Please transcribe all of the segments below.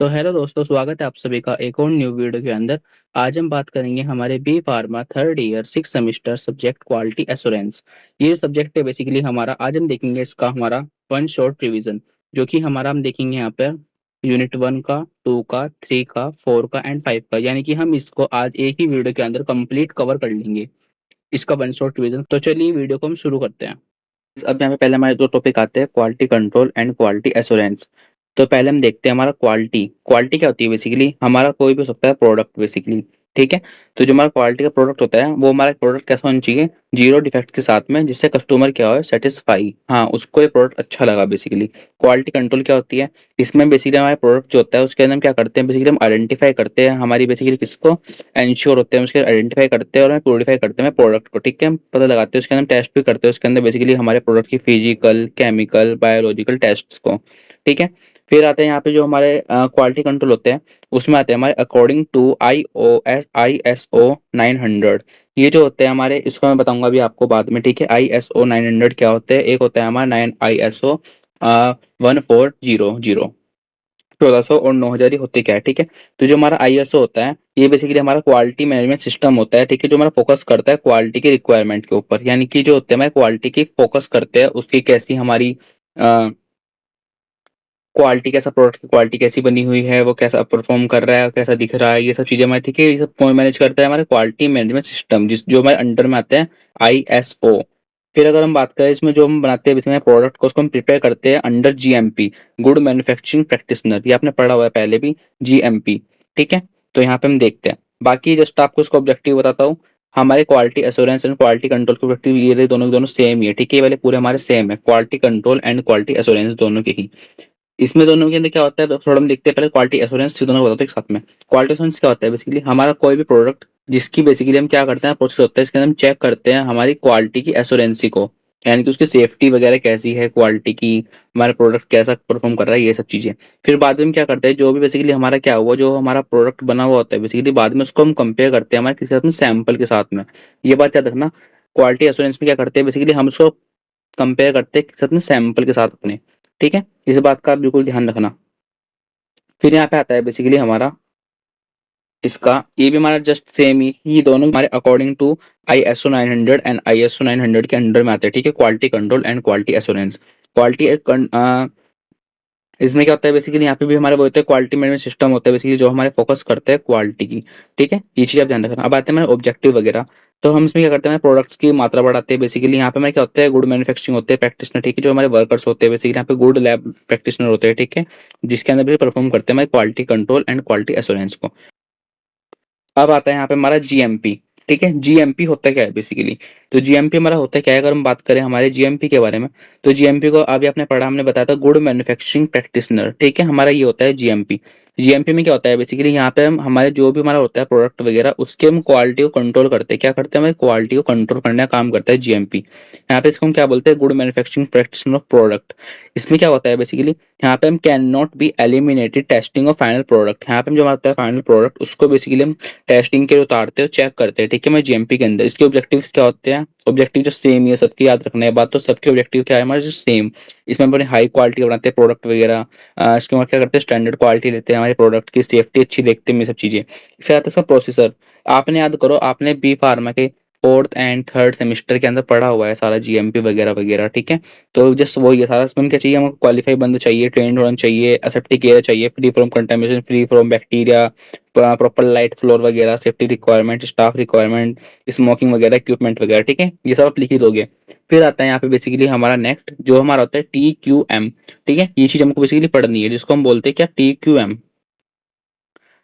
तो हेलो दोस्तों, स्वागत है आप सभी का एक और न्यू वीडियो के अंदर। आज हम बात करेंगे हमारे B pharma third year six semester subject quality assurance. ये सब्जेक्ट है बेसिकली हमारा। आज हम देखेंगे इसका हमारा वन शॉट रिवीजन, जो कि हमारा हम देखेंगे यहाँ पर यूनिट वन का, टू का, थ्री का, फोर का एंड फाइव का, यानी कि हम इसको आज एक ही वीडियो के अंदर कंप्लीट कवर कर लेंगे इसका वन शॉट रिवीजन। तो चलिए वीडियो को हम शुरू करते हैं। अब यहाँ पे पहले हमारे दो टॉपिक आते हैं, quality control and quality assurance. तो पहले हम देखते हैं हमारा क्वालिटी। क्वालिटी क्या होती है? बेसिकली हमारा कोई भी हो सकता है प्रोडक्ट बेसिकली, ठीक है। तो जो हमारा क्वालिटी का प्रोडक्ट होता है वो हमारा प्रोडक्ट कैसा होना चाहिए? जीरो डिफेक्ट के साथ में, जिससे कस्टमर क्या हो, सेटिस्फाई, हाँ उसको ये प्रोडक्ट अच्छा लगा बेसिकली। क्वालिटी कंट्रोल क्या होती है? इसमें बेसिकली हमारे प्रोडक्ट जो होता है उसके अंदर हम क्या करते हैं, बेसिकली हम आइडेंटिफाई करते हैं हमारी बेसिकली किसको, एंश्योर होते हैं उसके आइडेंटिफाई करते हैं और हमें प्योरीफाई करते हैं प्रोडक्ट को, ठीक है। हम पता लगाते हैं उसके अंदर, टेस्ट भी करते हैं उसके अंदर बेसिकली हमारे प्रोडक्ट की फिजिकल, केमिकल, बायोलॉजिकल टेस्ट को, ठीक है। फिर आते हैं यहाँ पे जो हमारे क्वालिटी कंट्रोल होते हैं, उसमें आते हैं हमारे according to I S O 900। ये जो होते हैं हमारे, इसको मैं बताऊंगा अभी आपको बाद में, ठीक है। ISO 900 क्या होते हैं? एक होता है हमारा 9 ISO 1400, 1400 और 9000 होते क्या है, ठीक है। तो जो हमारा ISO होता है ये बेसिकली हमारा क्वालिटी मैनेजमेंट सिस्टम होता है, ठीक है, जो हमारा फोकस करता है क्वालिटी की रिक्वायरमेंट के ऊपर, यानी कि जो होते हैं हमारे क्वालिटी की फोकस करते हैं उसकी कैसी हमारी क्वालिटी, कैसा प्रोडक्ट की क्वालिटी कैसी बनी हुई है, वो कैसा परफॉर्म कर रहा है, कैसा दिख रहा है, ये सब चीजें हमारे, ठीक है, ये सब कौन मैनेज करता है? हमारे क्वालिटी मैनेजमेंट सिस्टम, जिस जो हमारे अंडर में आते हैं, ISO। फिर अगर हम बात करें इसमें जो हम बनाते हैं इसमें प्रोडक्ट को, उसको हम प्रिपेयर करते हैं under GMP, good manufacturing practitioner. ये आपने पढ़ा हुआ है पहले भी, GMP, ठीक है। तो यहाँ पे हम देखते हैं, बाकी जस्ट आपको इसका ऑब्जेक्टिव बताता हूँ। हमारे quality assurance and quality control के ऑब्जेक्टिव ये दोनों के दोनों सेम ही है, ठीक है। ये वाले पूरे हमारे सेम है, quality control and quality assurance दोनों के ही। इसमें दोनों के अंदर क्या होता है, तो थोड़ा हम देखते हैं पहले क्वालिटी एश्योरेंस, दोनों को बताते हैं एक साथ में। क्वालिटी एश्योरेंस क्या होता है? बेसिकली हमारा कोई भी प्रोडक्ट जिसकी बेसिकली हम क्या करते हैं, प्रोसेस होता है इसके अंदर हम चेक करते हैं हमारी क्वालिटी की एश्योरेंसी को, यानी कि उसकी सेफ्टी वगैरह कैसी है, क्वालिटी की, हमारा प्रोडक्ट कैसा परफॉर्म कर रहा है, ये सब चीजें। फिर बाद में हम क्या करते हैं, जो भी बेसिकली हमारा क्या हुआ, जो हमारा प्रोडक्ट बना हुआ होता है बेसिकली, बाद में उसको हम कंपेयर करते हैं हमारे किसी साथ में, सैंपल के साथ में। ये बात याद रखना, क्वालिटी एश्योरेंस में क्या करते हैं बेसिकली, हम उसको कंपेयर करते हैं किसी साथ में, सैंपल के साथ अपने, ठीक है। इस बात का आप बिल्कुल ध्यान रखना। फिर यहाँ पे आता है बेसिकली हमारा इसका, ये भी हमारा जस्ट सेम ही, ये दोनों हमारे according to ISO 900 and ISO 900 के अंडर में आते हैं, ठीक है। Quality control and quality assurance. Quality इसमें क्या होता है बेसिकली, यहाँ पे भी हमारे वो होते हैं क्वालिटी मैनेजमेंट सिस्टम होता है बेसिकली, जो हमारे फोकस करते हैं क्वालिटी की, ठीक है। ये चीज आप ध्यान रखना। अब आते हैं हमारे ऑब्जेक्टिव वगैरह। तो हम इसमें क्या करते हैं, प्रोडक्ट्स की मात्रा बढ़ाते हैं बेसिकली। यहाँ पे हमारे क्या होता है, गुड मैन्युफैक्चरिंग होते हैं प्रैक्टिशनर, ठीक है, जो हमारे वर्कर्स होते हैं बेसिकली, यहाँ पे गुड लैब प्रैक्टिशनर होते हैं, ठीक है, जिसके अंदर भी परफॉर्म करते हैं हमारे quality control and quality assurance को। अब आता है यहाँ पे हमारा GMP, ठीक है। GMP होता क्या है बेसिकली? तो GMP हमारा होता क्या है, अगर हम बात करें हमारे GMP के बारे में, तो GMP को अभी आपने पढ़ा, हमने बताया था गुड मैन्युफैक्चरिंग प्रैक्टिशनर, ठीक है, हमारा ये होता है GMP। GMP में क्या होता है बेसिकली, यहाँ पे हम हमारे जो भी हमारा होता है प्रोडक्ट वगैरह, उसके हम क्वालिटी को कंट्रोल करते हैं। क्या करते हैं, हमारी क्वालिटी को कंट्रोल करने का काम करता है GMP। यहाँ पे इसको हम क्या बोलते हैं, good manufacturing practitioner of product. इसमें क्या होता है बेसिकली, यहाँ पे हम can not be eliminated testing of final product. यहाँ पे हम जो हमारा होता है फाइनल प्रोडक्ट, उसको बेसिकली हम टेस्टिंग के लिए उतारते हो, चेक करते हैं, ठीक है, मैं GMP के अंदर। इसके ऑब्जेक्टिव्स क्या होते हैं? ऑब्जेक्टिव जो सेम ही है, सबकी याद रखना है बात, तो सबके ऑब्जेक्टिव क्या है हमारे, जो सेम। इसमें हम अपनी हाई क्वालिटी बनाते हैं प्रोडक्ट वगैरह, इसके बाद क्या करते हैं, स्टैंडर्ड क्वालिटी लेते हैं, हमारे प्रोडक्ट की सेफ्टी अच्छी देखते हैं, ये सब चीजें। फिर आता है इसका प्रोसेसर। आपने याद करो, आपने बी फार्मा के फोर्थ एंड थर्ड सेमेस्टर के अंदर पढ़ा हुआ है सारा GMP वगैरह वगैरह, ठीक है। तो जस्ट वही है सारा। इसमें क्या चाहिए हमको, क्वालिफाई बंद चाहिए, ट्रेंड होना चाहिए, एसेप्टिक एयर चाहिए, free from contamination, free from bacteria, proper light floor वगैरह, safety requirement, staff requirement, smoking वगैरह, इक्विपमेंट वगैरह, ठीक है, ये सब आप लिख ही दोगे। फिर आता है यहाँ पे बेसिकली हमारा नेक्स्ट, जो हमारा होता है TQM, ठीक है। ये चीज हमको बेसिकली पढ़नी है, जिसको हम बोलते हैं क्या, TQM।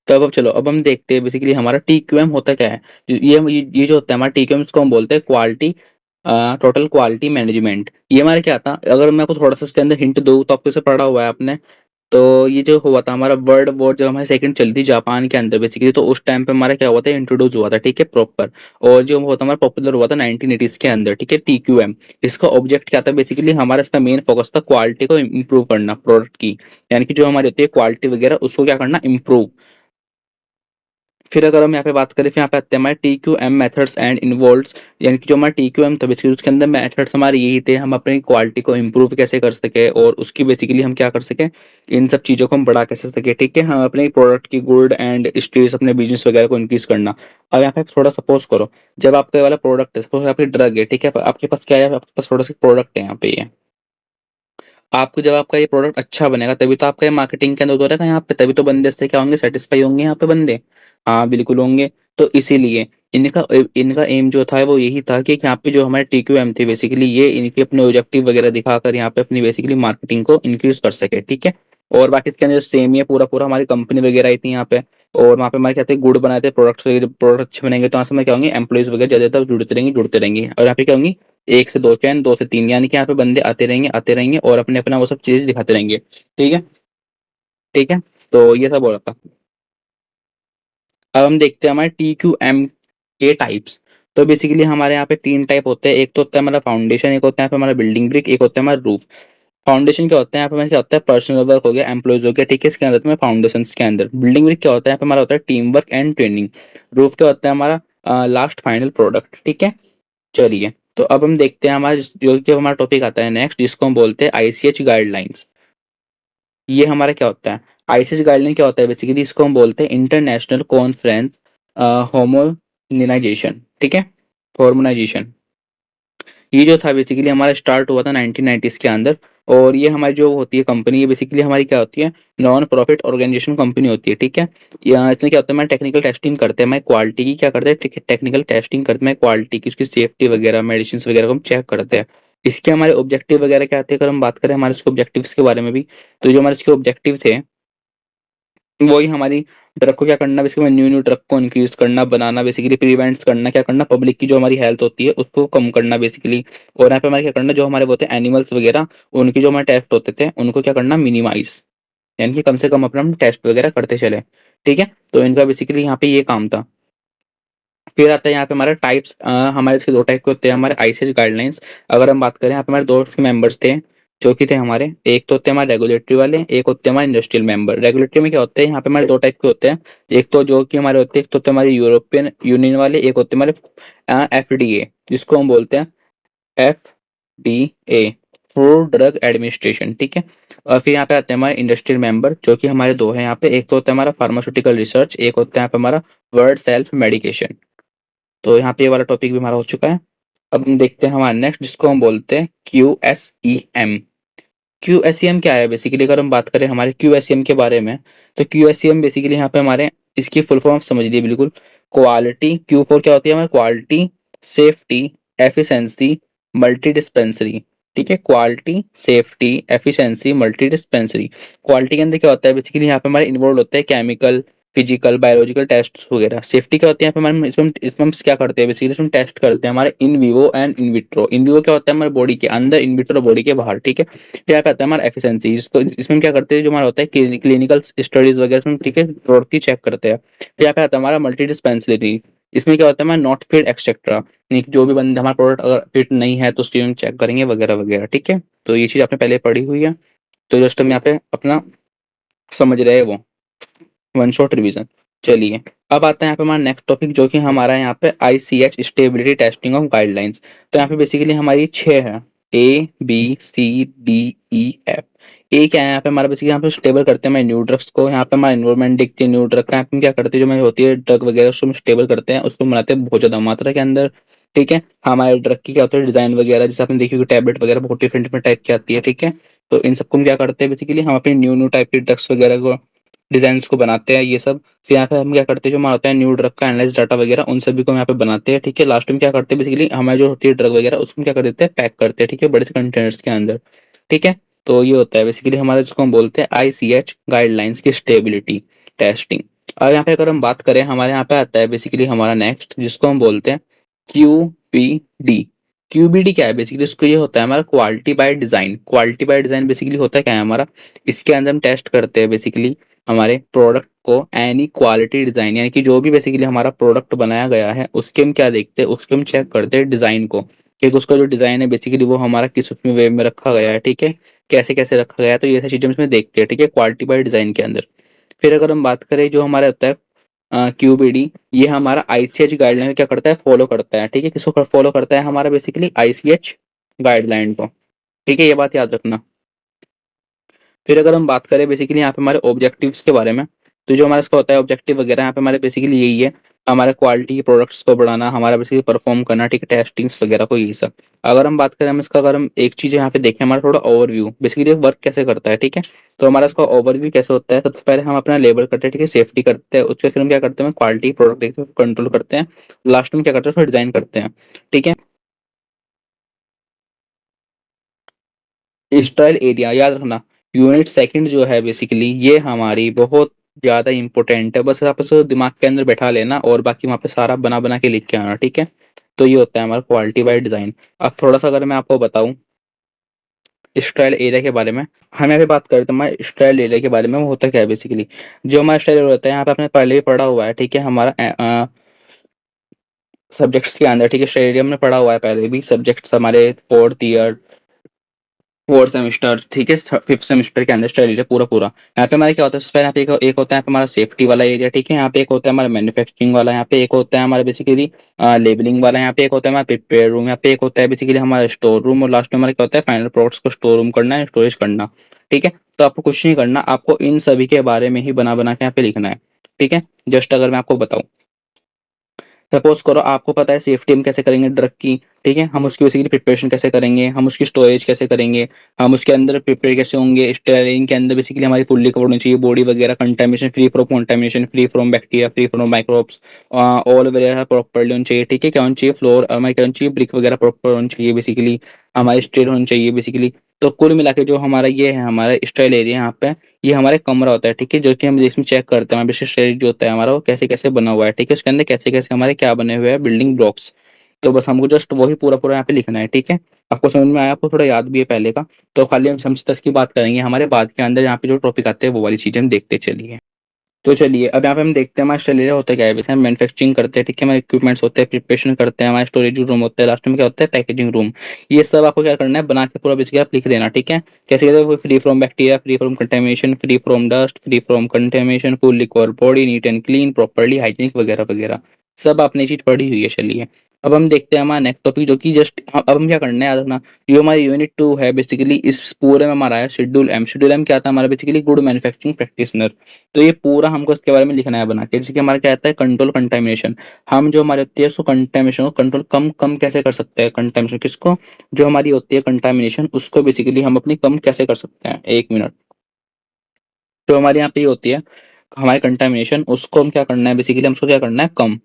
तो अब चलो, अब हम देखते हैं बेसिकली हमारा TQM होता क्या है। ये जो होता है हमारा TQM, इसको हम बोलते हैं क्वालिटी, टोटल क्वालिटी मैनेजमेंट। ये हमारे क्या था, अगर मैं आपको थोड़ा सा इसके अंदर हिंट दूँ, तो आपको इसे पढ़ा हुआ है आपने। तो ये जो हुआ था हमारा वर्ल्ड वॉर, जब हमारी सेकंड चली थी जापान के अंदर बेसिकली, तो उस टाइम पे हमारा क्या हुआ था, इंट्रोड्यूस हुआ था, ठीक है, प्रॉपर। और जो हुआ था हमारा पॉपुलर हुआ था 1980s के अंदर, ठीक है, TQM। इसका ऑब्जेक्ट क्या था बेसिकली, हमारा इसका मेन फोकस था क्वालिटी को इम्प्रूव करना प्रोडक्ट की, यानी कि जो हमारी होती है क्वालिटी वगैरह, उसको क्या करना, इम्प्रूव। फिर अगर हम यहाँ पे बात करें, फिर यहाँ पे आते हैं हमारे TQM मेथड्स एंड इन्वॉल्व्स, यानी कि जो हमारा TQM था बेसिकली उसके अंदर मेथड्स हमारे यही थे, हम अपनी क्वालिटी को इम्प्रूव कैसे कर सके और उसकी बेसिकली हम क्या कर सके, इन सब चीज़ों को हम बढ़ा कैसे सके, ठीक है, हम अपने प्रोडक्ट की गुड एंड स्टेज अपने बिजनेस वगैरह को इंक्रीज करना। अब यहाँ पे थोड़ा सपोज करो, जब आपका ये वाला प्रोडक्ट है, सपोज आपकी ड्रग है, ठीक है, आपके पास क्या है, आपके पास थोड़ा सा प्रोडक्ट है यहाँ पे ये, आपको जब आपका ये प्रोडक्ट अच्छा बनेगा तभी तो आपका ये मार्केटिंग के अंदर उतरेगा यहाँ पे, तभी तो बंदे से क्या होंगे, सेटिस्फाई होंगे यहाँ पे बंदे। हाँ बिल्कुल होंगे। तो इसीलिए इनका इनका एम जो था वो यही था कि यहाँ पे जो हमारे TQM थे बेसिकली ये इनके अपने ऑब्जेक्टिव वगैरह दिखाकर यहाँ पे अपनी बेसिकली मार्केटिंग को इंक्रीज कर सके, ठीक है। और बाकी इसके अंदर सेम ही है, पूरा पूरा हमारी कंपनी वगैरह आई थी यहाँ पे, और वहाँ पे हमारे क्या थे, गुड बनाए थे प्रोडक्ट्स, जब प्रोडक्ट अच्छे बनेंगे तो यहाँ से मैं क्या होंगे, एम्प्लॉइज वगैरह ज्यादातर जुड़ते रहेंगे, और यहाँ पे क्या होंगी, 1 से 2 चैन, 2 से 3, यानी कि यहाँ पे बंदे आते रहेंगे और अपने अपना वो सब चीज दिखाते रहेंगे, ठीक है। ठीक है, तो ये सब हो रहा था। अब हम देखते हैं हमारे TQM के टाइप्स। तो बेसिकली हमारे यहाँ पे 3 टाइप होते हैं, एक तो होता है हमारा फाउंडेशन, एक होता है यहाँ पे हमारा बिल्डिंग ब्रिक, एक होता है हमारा रूफ। फाउंडेशन क्या होता है, यहाँ पे हमारा क्या होता है, पर्सनल वर्क हो गया, एम्प्लॉइज हो गया, ठीक है, इसके अंदर तुम्हें फाउंडेशन के अंदर। बिल्डिंग ब्रिक क्या होता है, यहाँ पे हमारा होता है team work and training. Roof क्या होता है हमारा लास्ट फाइनल प्रोडक्ट, ठीक है। चलिए, तो अब हम देखते हैं हमारा जो कि हमारा टॉपिक आता है नेक्स्ट, जिसको हम बोलते हैं ICH गाइडलाइंस। ये हमारा क्या होता है, ICH गाइडलाइन क्या होता है, बेसिकली इसको हम बोलते हैं इंटरनेशनल कॉन्फ्रेंस होमोनाइजेशन, ठीक है, हार्मोनाइजेशन। ये जो था बेसिकली हमारा स्टार्ट हुआ था 1990s के अंदर। और ये हमारी जो होती है कंपनी, ये बेसिकली हमारी क्या होती है, नॉन प्रॉफिट ऑर्गेनाइजेशन कंपनी होती है, ठीक है। यहाँ इसमें क्या होता है, हमारे टेक्निकल टेस्टिंग करते हैं, हमारे क्वालिटी की क्या करते हैं, टेक्निकल टेस्टिंग करते हैं क्वालिटी की, उसकी सेफ्टी वगैरह, मेडिसिन वगैरह को हम चेक करते हैं। इसके हमारे ऑब्जेक्टिव वगैरह क्या आते हैं, अगर हम बात करें हमारे इसके ऑब्जेक्टिव्स के बारे में भी, तो जो हमारे इसके ऑब्जेक्टिव थे वही हमारी ड्रग को क्या करना, बेसिकली न्यू न्यू ड्रग को इंक्रीज करना, बनाना, बेसिकली प्रिवेंट्स करना, क्या करना, पब्लिक की जो हमारी हेल्थ होती है उसको कम करना बेसिकली। और यहाँ पे हमारे क्या करना, जो हमारे वो होते हैं एनिमल्स वगैरह, उनके जो हमारे टेस्ट होते थे उनको क्या करना, मिनिमाइज, यानी कि कम से कम अपना हम टेस्ट वगैरह करते चले, ठीक है। तो इनका बेसिकली यहाँ पे ये काम था। फिर आता है यहाँ पे हमारा टाइप्स, हमारे इसके 2 टाइप के होते हैं हमारे ICH गाइडलाइंस। अगर हम बात करें, यहाँ पे हमारे 2 मेंबर्स थे जो कि थे हमारे, एक तो होते हैं हमारे रेगुलेटरी वाले, एक होते हैं हमारे इंडस्ट्रियल मेंबर। रेगुलेटरी में क्या होते हैं, यहाँ पे हमारे 2 टाइप के होते हैं, एक तो जो कि हमारे होते हैं, एक तो होते हैं हमारे यूरोपियन यूनियन वाले, एक होते हैं हमारे FDA, जिसको हम बोलते हैं FDA, फूड ड्रग एडमिनिस्ट्रेशन, ठीक है। और फिर यहाँ पे आते हैं हमारे इंडस्ट्रियल मेंबर, जो कि हमारे 2 हैं यहाँ पे, एक तो होता है हमारा फार्मास्यूटिकल रिसर्च, एक होता है यहाँ पे हमारा वर्ल्ड सेल्फ मेडिकेशन। तो यहाँ पे ये वाला टॉपिक भी हमारा हो चुका है। अब हम देखते हैं हमारा नेक्स्ट, जिसको हम बोलते हैं QSEM। QSEM क्या है, बेसिकली अगर हम बात करें हमारे QSEM के बारे में, तो QSEM बेसिकली यहाँ पे हमारे, इसकी फुल फॉर्म समझ लीजिए बिल्कुल, क्वालिटी, Q फॉर क्या होती है हमारी, quality, safety, efficiency, multi dispensary, ठीक है, quality, safety, efficiency, multi dispensary. Quality के अंदर क्या होता है, बेसिकली यहाँ पे हमारे इन्वॉल्व होते हैं केमिकल, फिजिकल, बायोलॉजिकल टेस्ट वगैरह। सेफ्टी क्या होती है यहाँ पे हमारे, इसमें हम क्या करते हैं, बेसिकली इसमें टेस्ट करते हैं हमारे in vivo and in vitro. In vivo क्या होता है हमारे बॉडी के अंदर, इन विट्रो बॉडी के बाहर, ठीक है। क्या करता है हमारा एफिशिएंसी, इसको इसमें हम क्या करते हैं, जो हमारा होता है क्लिनिकल स्टडीज वगैरह इसमें, ठीक है, प्रोडक्ट की चेक करते हैं। फिर यहाँ पे आता है हमारा मल्टी डिस्पेंसरी, इसमें क्या होता है हमारा नॉट फिट एक्सेट्रा, जो भी बंदे हमारा प्रोडक्ट अगर फिट नहीं है तो उसकी हम चेक करेंगे वगैरह वगैरह, ठीक है। तो ये चीज आपने पहले पढ़ी हुई है, तो जस्ट हम यहाँ पे अपना समझ रहे हैं वो, वन शॉट रिवीजन। चलिए, अब आता है यहाँ पे हमारा नेक्स्ट टॉपिक, जो कि हमारा यहाँ पे ICH stability testing of guidelines. तो यहाँ पे बेसिकली हमारी 6 है, ABCDEF। ए क्या है यहाँ पे हमारा, बेसिकली यहाँ पे स्टेबल करते हैं हमारे न्यू ड्रग्स को, यहाँ पे हमारा इन्वायरमेंट देखते हैं न्यू ड्रग का, यहाँ पे हम क्या करते हैं, जो हमारी होती है ड्रग वगैरह उसको हम स्टेबल करते हैं, उसको बनाते हैं बहुत ज्यादा मात्रा के अंदर, ठीक है। हमारे ड्रग की क्या होता है डिजाइन वगैरह, जैसे आपने देखी टैबलेट वगैरह बहुत डिफरेंट डिफरेंट टाइप की आती है, ठीक है। तो इन सबको हम क्या करते हैं, बेसिकली हम अपने न्यू न्यू टाइप के ड्रग्स वगैरह को डिजाइन को बनाते हैं ये सब। फिर यहाँ पे हम क्या करते हैं, जो हमारा होता है न्यू ड्रग का एनालाइज डाटा वगैरह, उन सभी को हम यहाँ पे बनाते हैं, ठीक है। लास्ट में क्या करते हैं, बेसिकली हमारी जो होती है ड्रग वगैरह उसको हम क्या कर देते हैं, पैक करते हैं, ठीक है, बड़े से कंटेनर्स के अंदर, ठीक है। तो ये होता है बेसिकली हमारा, जिसको हम बोलते हैं ICH गाइडलाइंस की स्टेबिलिटी टेस्टिंग। अब यहाँ पे अगर हम बात करें, हमारे यहाँ पे आता है बेसिकली हमारा नेक्स्ट, जिसको हम बोलते हैं QBD। QBD क्या है, बेसिकली इसको ये होता है हमारा quality by design. Quality by design basically होता है क्या है हमारा, इसके अंदर हम टेस्ट करते हैं बेसिकली हमारे प्रोडक्ट को एनी क्वालिटी डिजाइन, यानी कि जो भी बेसिकली हमारा प्रोडक्ट बनाया गया है उसके हम क्या देखते हैं, उसके हम चेक करते हैं डिजाइन को, कि उसका जो डिजाइन है बेसिकली वो हमारा किस उसमें वे में रखा गया है, ठीक है, कैसे कैसे रखा गया है, तो ये सारी चीजें हम इसमें देखते हैं, ठीक है, क्वालिटी बाय डिजाइन के अंदर। फिर अगर हम बात करें जो हमारा होता है क्यूबीडी, ये हमारा आईसीएच गाइडलाइन क्या करता है, फॉलो करता है। ठीक है, किसको फॉलो करता है, हमारा बेसिकली आईसीएच गाइडलाइन को। ठीक है, ये बात याद रखना। फिर अगर हम बात करें बेसिकली यहाँ पे हमारे ऑब्जेक्टिव्स के बारे में, तो जो हमारा इसका होता है ऑब्जेक्टिव वगैरह, यहाँ पे हमारे बेसिकली यही है, हमारे क्वालिटी प्रोडक्ट्स को बढ़ाना, हमारा बेसिकली परफॉर्म करना, ठीक है, टेस्टिंग्स वगैरह को, यही सब। अगर हम बात करें हम इसका, अगर हम एक चीज यहाँ पे देखें, हमारा थोड़ा ओवरव्यू बेसिकली वर्क कैसे करता है। ठीक है, तो हमारा इसका ओवरव्यू कैसे होता है, सबसे पहले हम अपना लेबल करते हैं, ठीक है, सेफ्टी करते हैं, उसके फिर हम क्या करते हैं, क्वालिटी प्रोडक्ट देखते हैं, कंट्रोल करते हैं, लास्ट में क्या करते हैं, फिर डिजाइन करते हैं। ठीक है, स्टाइल एरिया याद रखना, यूनिट सेकंड जो है बेसिकली ये हमारी बहुत ज्यादा इंपॉर्टेंट है, बस आप इसको दिमाग के अंदर बैठा लेना और बाकी वहां पे सारा बना बना के लिख के आना। ठीक है, तो ये होता है हमारा क्वालिटी बाय डिजाइन। अब थोड़ा सा अगर मैं आपको बताऊं स्टाइल एरिया के बारे में, हम यहाँ पे बात करते हैं हमारे स्टाइल एरिया के बारे में, वो होता क्या है बेसिकली, जो हमारा स्टाइल एरिया होता है, यहाँ पे आपने पहले भी पढ़ा हुआ है। ठीक है, हमारा सब्जेक्ट्स के अंदर, ठीक है, स्टाइल एरिया हमने पढ़ा हुआ है पहले भी, सब्जेक्ट्स हमारे फोर्थ ईयर, फोर्थ सेमेस्टर, ठीक है, फिफ्थ सेमेस्टर के अंदर स्टाइल एरिया पूरा पूरा। यहाँ पे हमारा क्या होता है, सबसे पहले यहाँ पे एक होता है यहाँ पे हमारा सेफ्टी वाला एरिया। ठीक है, यहाँ पे एक होता है हमारा मैन्युफैक्चरिंग वाला, यहाँ पे एक होता है हमारा बेसिकली लेबलिंग वाला, यहाँ पे एक होता है हमारा प्रिपेयर रूम, यहाँ पे एक होता है बेसिकली हमारा स्टोर रूम, और लास्ट में हमारा क्या होता है, फाइनल प्रोडक्ट्स को स्टोर रूम करना है, स्टोरेज करना। ठीक है, तो आपको कुछ नहीं करना, आपको इन सभी के बारे में ही बना बना के यहाँ पे लिखना है। ठीक है, जस्ट अगर मैं आपको बताऊं, सपोज करो आपको पता है सेफ्टी हम कैसे करेंगे ड्रग की, ठीक है, हम उसकी बेसिकली प्रिपरेशन कैसे करेंगे, हम उसकी स्टोरेज कैसे करेंगे, हम उसके अंदर प्रिपेयर कैसे होंगे, स्टेरिंग के अंदर बेसिकली हमारी फुल्ली कवर होनी चाहिए बॉडी वगैरह, contamination free from contamination, free from bacteria, free from microbes, all वगैरह प्रॉपरली होनी चाहिए। ठीक है, क्या होनी चाहिए, फ्लोर हमारी क्या होनी चाहिए, ब्रिक वगैरह प्रॉपर होनी चाहिए बेसिकली, हमारी स्टेट होनी चाहिए बेसिकली। तो कुल मिला के जो हमारा ये है हमारा स्टाइल एरिया यहाँ पे, ये हमारे कमरा होता है। ठीक है, जो कि हम इसमें चेक करते हैं हमारा शरीर जो होता है हमारा, वो कैसे कैसे बना हुआ है। ठीक है, उसके अंदर कैसे कैसे हमारे क्या बने हुए हैं, बिल्डिंग ब्लॉक्स। तो बस हमको जस्ट वही पूरा पूरा यहाँ पे लिखना है। ठीक है, आपको समझ में आया, आपको थोड़ा याद भी है पहले का, तो खाली हम समझ की बात करेंगे हमारे बाद के अंदर, यहाँ पे जो टॉपिक आते हैं वो वाली चीजें हम देखते चलिए। तो चलिए अब यहाँ पे हम देखते हैं हमारा स्टेलेरिया होता है क्या है, वैसे हम मैन्युफैक्चरिंग करते हैं। ठीक है, हमारे इक्विपमेंट्स होते हैं, प्रिपरेशन करते हैं, हमारा स्टोरेज रूम होता है, लास्ट में क्या होता है, पैकेजिंग रूम। ये सब आपको क्या करना है, बना के पूरा बेसिकली आप लिख देना। ठीक है, कैसे कहते हैं, free from bacteria, free from contamination, free from dust, free from contamination, full liquor body, neat and clean, properly hygienic वगैरह वगैरह, सब आपने चीज पढ़ी हुई है। चलिए अब हम देखते हैं हमारा नेक्स्ट टॉपिक, जो कि जस्ट अब हम क्या करना है याद रखना, जो हमारी यूनिट 2 है बेसिकली, इस पूरे में हमारा है शेड्यूल एम। शेड्यूल एम क्या था हमारा, बेसिकली गुड मैन्युफैक्चरिंग प्रैक्टिशनर। तो ये पूरा हमको इसके बारे में लिखना है बना के, जैसे कि हमारा क्या आता है, कंट्रोल कंटामिनेशन। हम जो हमारे होती है उसको कंटामिनेशन को कंट्रोल कम कम कैसे कर सकते हैं, कंटामिनेशन किसको, जो हमारी होती है कंटामिनेशन, उसको बेसिकली हम अपनी कम कैसे कर सकते हैं, एक मिनट। जो हमारे यहाँ पे ये होती है हमारी कंटामिनेशन, उसको हम क्या करना है बेसिकली, हमको क्या करना है, कम,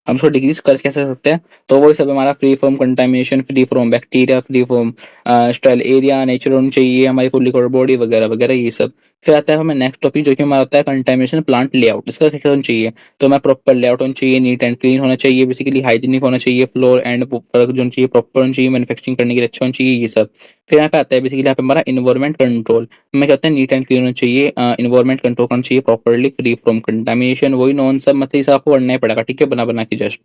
हम उसको डिक्रीज कर कैसे सकते हैं। तो वही सब हमारा free from contamination, free from bacteria, free from style area, nature होनी चाहिए हमारी फुल्ली कवर्ड बॉडी वगैरह वगैरह, ये सब। फिर आता है हमें नेक्स्ट टॉपिक, जो कि हमारा होता है कंटामिनेशन प्लांट लेआउट, इसका क्या होना चाहिए, तो हमें प्रॉपर लेआउट होना चाहिए, नीट एंड क्लीन होना चाहिए बेसिकली, हाइजीनिक होना चाहिए, फ्लोर एंड जो होना चाहिए प्रॉपर होना चाहिए, मैन्युफैक्चरिंग करने के लिए अच्छा होना चाहिए, ये सब। फिर यहाँ पे आता है बेसिकली यहाँ पे हमारा इन्वायरमेंट कंट्रोल, हमें क्या होता है, नीट एंड क्लीन होना चाहिए, इन्वायरमेंट कंट्रोल करना चाहिए प्रॉपरली, फ्री फ्रॉम कंटामिनेशन, वही नॉन सब मतलब इसे आपको पढ़ना ही पड़ेगा। ठीक है, बना बना के जस्ट।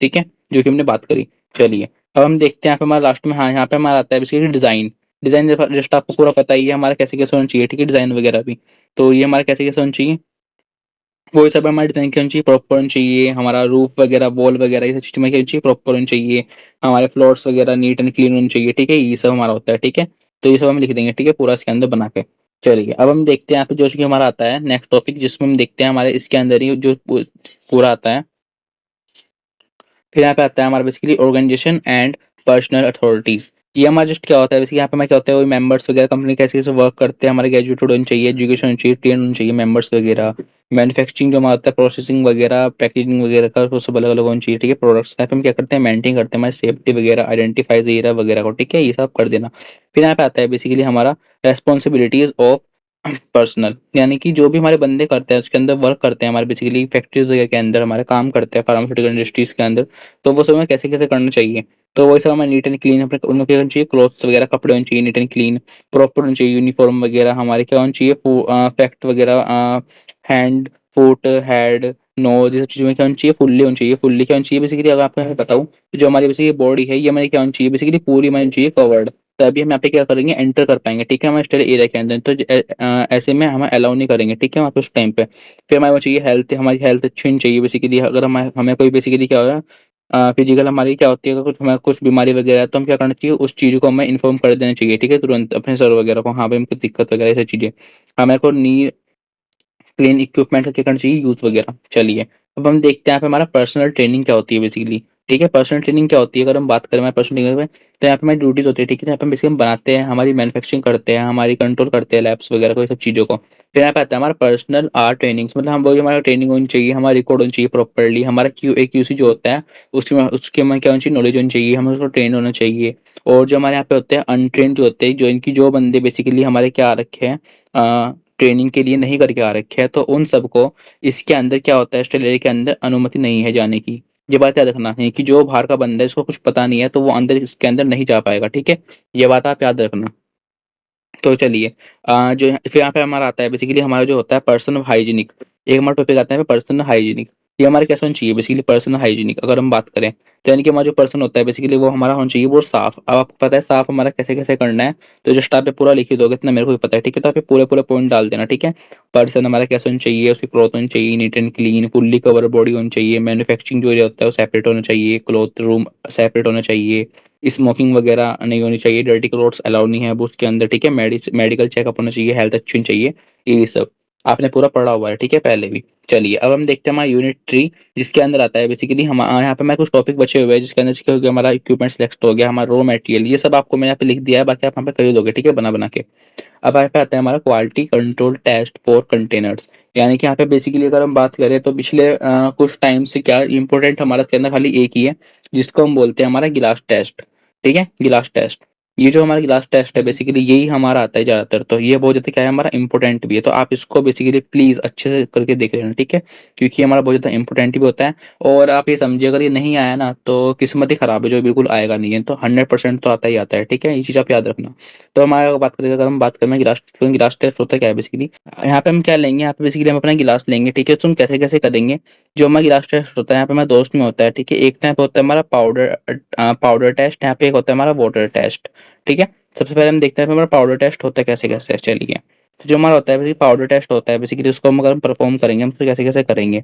ठीक है, जो कि हमने बात करी। चलिए अब हम देखते हैं यहाँ पे हमारा लास्ट में, हाँ यहाँ पे हमारा आता है बेसिकली डिजाइन। डिजाइन जस्ट आपको पूरा पता ही है हमारा कैसे कैसे होना चाहिए। ठीक है, डिजाइन वगैरह भी, तो ये हमारा कैसे कैसे होना चाहिए, वो सब हमारे डिजाइन की होनी चाहिए, प्रॉपर होनी चाहिए, हमारा रूफ वगैरह वॉल वगैरह ये सब चीज में क्या होनी चाहिए, प्रॉपर होनी चाहिए, हमारे फ्लोर्स वगैरह नीट एंड क्लीन होनी चाहिए। ठीक है, ये सब हमारा होता है। ठीक है, तो ये सब हम लिख देंगे, ठीक है, पूरा इसके अंदर बना के। चलिए अब हम देखते हैं यहाँ पे जो कि हमारा आता है नेक्स्ट टॉपिक, जिसमें हम देखते हैं हमारे इसके अंदर ही जो पूरा आता है। फिर यहाँ पे आता है हमारा basically organisation and personal authorities. ये हमारा जस्ट क्या होता है बेसिकली, यहाँ पे हमारा क्या होता है, वो मेंबर्स वगैरह कंपनी कैसे कैसे वर्क करते हैं, हमारे ग्रेजुएटेड होने चाहिए, एजुकेशन होनी चाहिए, ट्रेन होनी चाहिए मेंबर्स वगैरह, मैन्युफैक्चरिंग जो हमारा होता है, प्रोसेसिंग वगैरह, पैकेजिंग वगैरह का, वो सब अलग अलग होना चाहिए। ठीक है, प्रोडक्ट्स यहाँ पे हम क्या करते हैं, मेंटेन करते हैं हमारी सेफ्टी वगैरह, आइडेंटिफाइज वगैरह वगैरह को। ठीक है, ये सब कर देना। फिर यहाँ पे आता है बेसिकली हमारा रेस्पॉन्सिबिलिटीज ऑफ पर्सनल, यानी कि जो भी हमारे बंदे करते हैं उसके अंदर वर्क करते हैं, हमारे बेसिकली फैक्ट्रीज वगैरह के अंदर हमारे काम करते हैं, फार्मास्यूटिकल इंडस्ट्रीज के अंदर, तो वो सब हमें कैसे कैसे करना चाहिए। तो वही सब हमें नीट एंड क्लीन, अपने उनको क्या होना चाहिए, क्लोथ्स वगैरह कपड़े होने चाहिए नीट एंड क्लीन, प्रॉपर होना चाहिए, यूनिफॉर्म वगैरह हमारे क्या होना चाहिए, फैक्ट वगैरह हैंड, फुट, हेड, नोज, ये सब चीज़ों में क्या होनी चाहिए, फुल्ली होनी चाहिए। फुल्ली क्या होनी चाहिए बेसिकली, अगर आपको मैं बताऊँ तो जो हमारी बेसिकली बॉडी है ये हमारी क्या होनी चाहिए बेसिकली, पूरी हमारी होनी चाहिए कवर्ड। तभी हम यहाँ पे क्या करेंगे, एंटर कर पाएंगे, ठीक है, हमारे स्टडी एरिया के अंदर। तो ऐसे में हम अलाउ नहीं करेंगे, ठीक है, वहाँ पे उस टाइम पे। फिर हमारे को चाहिए हेल्थ, हमारी हेल्थ अच्छी होनी चाहिए बेसिकली। अगर हमें हमें कोई बेसिकली क्या होगा, फिजिकल हमारी क्या होती है, अगर कुछ हमें कुछ बीमारी वगैरह है तो हम क्या करना चाहिए, उस चीज़ को हमें इन्फॉर्म कर देना चाहिए, ठीक है, तुरंत अपने सर वगैरह को, हाँ भाई हमको दिक्कत वगैरह ये सब चीज़ें। हमें को नी क्लीन इक्विपमेंट का क्या करना चाहिए, यूज वगैरह। चलिए अब हम देखते हैं यहाँ पे हमारा पर्सनल ट्रेनिंग क्या होती है बेसिकली। ठीक है, पर्सनल ट्रेनिंग क्या होती है, अगर हम बात करें हमारे पर्सनल ट्रेनिंग में, तो यहाँ पे हमारी ड्यूटीज होती है, ठीक है, यहाँ पे हम बेसिकली हम बनाते हैं, हमारी मैन्युफैक्चरिंग करते हैं, हमारी कंट्रोल करते हैं लैब्स वगैरह को, ये सब चीज़ों को। फिर यहाँ पे आता है हमारा पर्सनल आर ट्रेनिंग्स, मतलब हम वो हमारा ट्रेनिंग होनी चाहिए, हमारा रिकॉर्ड होनी चाहिए प्रॉपरली, हमारा क्यू सी जो होता है उसके हमें क्या होनी चाहिए, नॉलेज होनी चाहिए, हमें उसको ट्रेन होना चाहिए। और जो हमारे यहाँ पे होते हैं अनट्रेन जो होते हैं, जो इनकी जो बंदे बेसिकली हमारे क्या आ रखे हैं, ट्रेनिंग के लिए नहीं करके आ रखे हैं, तो उन सबको इसके अंदर क्या होता है, ऑस्ट्रेलिया के अंदर अनुमति नहीं है जाने की। ये बात याद रखना है कि जो बाहर का बंदा है इसको कुछ पता नहीं है तो वो अंदर इसके अंदर नहीं जा पाएगा, ठीक है, ये बात आप याद रखना। तो चलिए जो फिर यहाँ पे हमारा आता है बेसिकली, हमारा जो होता है पर्सनल हाइजीनिक। एक हमारा टॉपिक आता है पर्सनल हाइजीनिक। ये हमारे कैसे होना चाहिए बेसिकली, पर्सनल हाइजीनिक अगर हम बात करें तो यानी कि हमारा जो पर्सन होता है बेसिकली वो हमारा होना चाहिए वो साफ। अब आपको पता है साफ हमारा कैसे कैसे करना है, तो जस्ट आप पे पूरा लिख ही दोगे, इतना मेरे को भी पता है, ठीक है, तो आप पे पूरे पूरे पॉइंट डाल देना, ठीक है। पर्सन हमारा कैसे होना चाहिए, उसकी क्लॉथ होनी चाहिए neat and clean, fully cover body होनी चाहिए, मैन्युफैक्चरिंग जो एरिया होता है वो सेपरेट होना चाहिए, क्लॉथ रूम सेपरेट होना चाहिए, स्मोकिंग वगैरह नहीं होनी चाहिए, डर्टी क्लोथ्स अलाउड नहीं है अब उसके अंदर, ठीक है, मेडिकल चेकअप होना चाहिए, हेल्थ अच्छी होनी चाहिए, ये सब आपने पूरा पढ़ा हुआ है, ठीक है, पहले भी। चलिए अब हम देखते हैं हमारा यूनिट 3, जिसके अंदर आता है बेसिकली हम यहाँ पे मैं कुछ टॉपिक बचे हुए हैं जिसके अंदर हो गया हमारा इक्विपमेंट सिलेक्ट हो गया, हमारा रॉ मटेरियल, ये सब आपको मैंने यहाँ पे लिख दिया है, बाकी आप यहाँ पे कर ही दोगे, ठीक है, बना बना के। अब यहाँ पे आता है हमारा quality control test for containers. यानी कि यहाँ पे बेसिकली अगर हम बात करें तो पिछले कुछ टाइम से क्या इंपॉर्टेंट हमारा इसके अंदर खाली एक ही है, जिसको हम बोलते हैं हमारा गिलास टेस्ट। ठीक है, गिलास टेस्ट। ये जो हमारा गिलास टेस्ट है बेसिकली यही हमारा आता है ज्यादातर, तो ये बहुत ज्यादा क्या है हमारा इंपॉर्टेंट भी है, तो आप इसको बेसिकली प्लीज अच्छे से करके देख लेना, ठीक है, क्योंकि हमारा बहुत ज्यादा इंपॉर्टेंट भी होता है। और आप ये समझिए अगर ये नहीं आया ना तो किस्मत ही खराब है, जो बिल्कुल आएगा नहीं है, तो 100% तो आता ही आता है, ठीक है, ये चीज आप याद रखना। तो हमारा बात करें, अगर हम बात करें गिलास टेस्ट होता है क्या है बेसिकली, यहाँ पे हम क्या लेंगे, यहाँ पे बेसिकली हम अपना गिलास लेंगे, ठीक है, तो हम कैसे कैसे करेंगे। जो हमारा गिलास टेस्ट होता है यहाँ पे हमारे दोस्त में होता है, ठीक है, एक टाइप होता है हमारा पाउडर टेस्ट, यहाँ पे एक होता है हमारा वाटर टेस्ट, ठीक है। सबसे पहले हम देखते हैं हमारा पाउडर टेस्ट होता है कैसे कैसे, चलिए। तो जो हमारा होता है पाउडर टेस्ट होता है बेसिकली, उसको हम अगर परफॉर्म करेंगे हम तो कैसे कैसे करेंगे।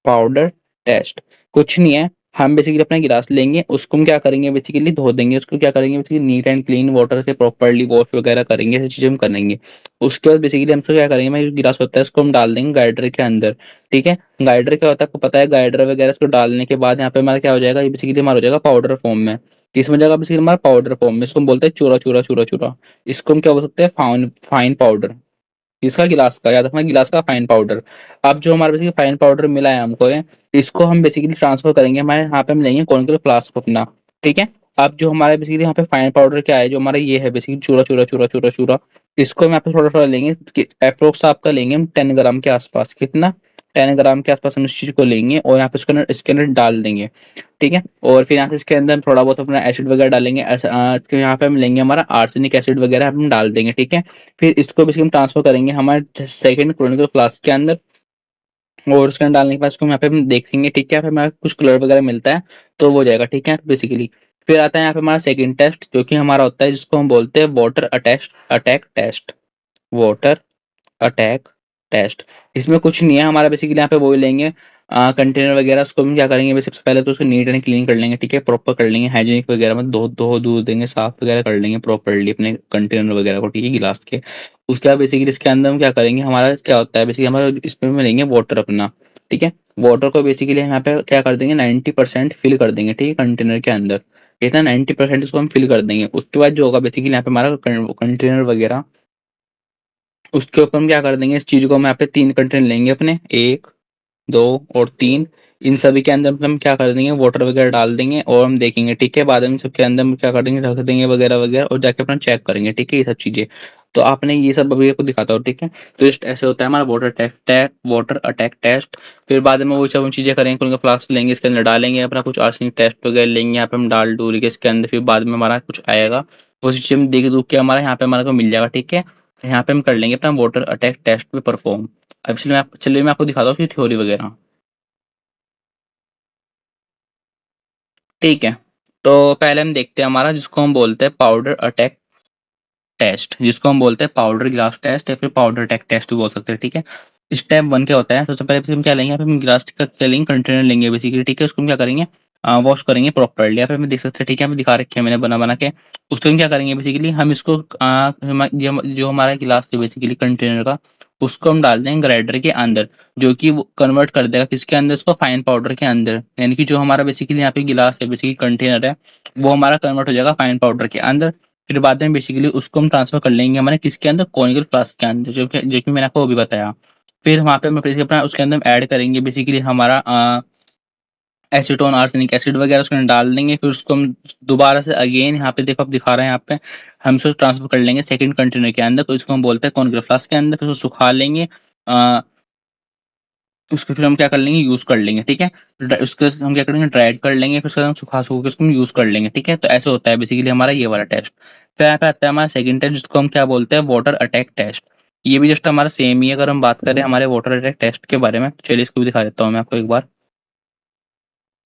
पाउडर टेस्ट कुछ नहीं है, हम बेसिकली अपना गिलास लेंगे, उसको हम क्या करेंगे बेसिकली धो देंगे, उसको क्या करेंगे basically neat and clean water से प्रॉपर्ली वॉश वगैरह करेंगे, ऐसी चीजें हम करेंगे। उसके बाद बेसिकली हम क्या करेंगे, हमारा जो गिलास होता है उसको हम डाल देंगे गाइडर के अंदर, ठीक है। गाइडर क्या होता है आपको पता है, गाइडर वगैरह इसको डालने के बाद यहाँ पे हमारा क्या हो जाएगा, ये बेसिकली हमारा हो जाएगा पाउडर फॉर्म में। किसमें जाएगा बेसिकली हमारा पाउडर फॉर्म में, इसको हम बोलते हैं चूरा चूरा चूरा चूरा। इसको हम क्या बोल सकते हैं, फाइन फाइन पाउडर। किसका, गिलास का, याद रखना गिलास का फाइन पाउडर। अब जो हमारे बेसिकली फाइन पाउडर मिला है हमको इसको हम बेसिकली ट्रांसफर करेंगे, हमारे यहाँ पे हम लेंगे कॉन्कर फ्लास्क अपना, ठीक है। अब जो हमारे बेसिकली यहाँ पे फाइन पाउडर क्या है, जो हमारा ये है बेसिकली चूरा चूरा चूरा चूरा चूरा, इसको हम यहाँ पे थोड़ा थोड़ा लेंगे, अप्रोक्स आपका लेंगे हम 10 ग्राम के आसपास, कितना, 10 ग्राम के आसपास हम इस चीज को लेंगे और यहाँ पे इसके अंदर डाल देंगे, ठीक है। और फिर यहाँ से इसके अंदर हम थोड़ा बहुत अपना एसिड वगैरह डालेंगे, यहाँ पे हम लेंगे हमारा आर्सेनिक एसिड वगैरह हम डाल देंगे, ठीक है। फिर इसको बेसिकली हम ट्रांसफर करेंगे हमारे सेकंड क्रोनिकल फ्लास्क के अंदर, और उसके अंदर डालने के बाद उसको यहाँ पे हम देखेंगे, ठीक है, फिर हमारा कुछ कलर वगैरह मिलता है तो वो हो जाएगा, ठीक है बेसिकली। फिर आता है यहाँ पे हमारा सेकंड टेस्ट, जो कि हमारा होता है जिसको हम बोलते हैं water attack test, water attack test. इसमें कुछ नहीं है हमारा बेसिकली, यहाँ पे वो ही लेंगे कंटेनर वगैरह, उसको हम क्या करेंगे सबसे पहले तो उसको नीट एंड क्लीन कर लेंगे, ठीक है, प्रॉपर कर लेंगे, हाइजीनिक वगैरह में धो धो धो देंगे, साफ वगैरह कर लेंगे प्रॉपरली अपने कंटेनर वगैरह को, ठीक है, गिलास के। उसके बाद बेसिकली इसके अंदर हम क्या करेंगे, हमारा क्या होता है बेसिकली हमारा इसमें में लेंगे वाटर अपना, ठीक है। वाटर को बेसिकली हम यहाँ पे क्या कर देंगे, 90% फिल कर देंगे, ठीक है, कंटेनर के अंदर। इतना 90% उसको हम फिल कर देंगे, उसके बाद जो होगा बेसिकली यहाँ पे हमारा कंटेनर वगैरह, उसके ऊपर हम क्या कर देंगे, इस चीज को हम यहाँ पे 3 कंटेनर लेंगे अपने, 1, 2 और 3। इन सभी के अंदर हम क्या कर देंगे, वाटर वगैरह डाल देंगे और हम देखेंगे, ठीक है, बाद में सबके अंदर हम क्या कर देंगे, रख देंगे वगैरह वगैरह और जाके अपना चेक करेंगे, ठीक है, ये सब चीजें। तो आपने ये सब अभी आपको दिखाता हूँ, ठीक है। तो इस ऐसे होता है हमारा वाटर अटैक टेस्ट। फिर बाद में वो सब हम चीजें करेंगे, उनका फ्लास्क लेंगे, इसके अंदर डालेंगे अपना कुछ आर्सेनिक टेस्ट वगैरह लेंगे, यहाँ पे हम डाल डूल के इसके अंदर, फिर बाद में हमारा कुछ आएगा वो चीज हम देख दूख के हमारा यहाँ पे हमारा को मिल जाएगा, ठीक है। यहाँ पे हम कर लेंगे अपना वाटर अटैक टेस्ट पे परफॉर्म। अब चलिए मैं आपको दिखाता हूँ उसकी थ्योरी वगैरह। ठीक है, तो पहले हम देखते हैं हमारा जिसको हम बोलते हैं पाउडर अटैक टेस्ट, जिसको हम बोलते हैं पाउडर ग्लास टेस्ट या फिर पाउडर अटैक टेस्ट भी बोल सकते हैं। ठीक है, स्टेप वन क्या होता है, सबसे पहले हम क्या लेंगे, यहाँ पे हम ग्लास का क्या लेंगे, कंटेनर लेंगे बेसिकली। ठीक है, उसको हम क्या करेंगे, वॉश करेंगे प्रॉपरली। यहाँ पे हमें देख सकते हैं, ठीक है, हमें दिखा रखे हैं मैंने बना बना के। उसको हम क्या करेंगे बेसिकली, हम इसको जो हमारा गिलास है बेसिकली कंटेनर का, उसको हम डाल देंगे ग्राइंडर के अंदर, जो कि वो कन्वर्ट कर देगा किसके अंदर, उसको फाइन पाउडर के अंदर। यानी कि जो हमारा बेसिकली यहाँ पे गिलास है बेसिकली कंटेनर है, वो हमारा कन्वर्ट हो जाएगा फाइन पाउडर के अंदर। फिर बाद में बेसिकली उसको हम ट्रांसफर कर लेंगे हमारे किसके अंदर, कॉनिकल फ्लास्क के अंदर, जो कि मैंने आपको अभी बताया। फिर वहाँ पे हम बेसिकली अपना उसके अंदर ऐड करेंगे बेसिकली हमारा एसीटोन आर्सेनिक एसिड वगैरह उसके अंदर डाल देंगे। फिर उसको हम दोबारा से अगेन यहाँ पे देखो आप दिखा रहे हैं यहाँ पे, हम उसको ट्रांसफर कर लेंगे सेकंड कंटेनर के अंदर, तो इसको हम बोलते हैं कॉनिकल फ्लास्क के अंदर। फिर उसको सुखा लेंगे, अ, उसको फिर हम क्या कर लेंगे, यूज कर लेंगे। ठीक है, उसके हम क्या करेंगे, ड्राइड कर लेंगे, फिर उसके बाद हम सुखा सुखा के उसको हम यूज कर लेंगे। ठीक है, तो ऐसे होता है बेसिकली हमारा ये वाला टेस्ट। फिर यहाँ पे आता है हमारा सेकंड टेस्ट, जिसको हम क्या बोलते हैं, वाटर अटैक टेस्ट। ये भी जस्ट हमारा सेम ही है। अगर हम बात करें हमारे वाटर अटैक टेस्ट के बारे में, तो चलिए इसको भी दिखा देता हूँ मैं आपको एक बार।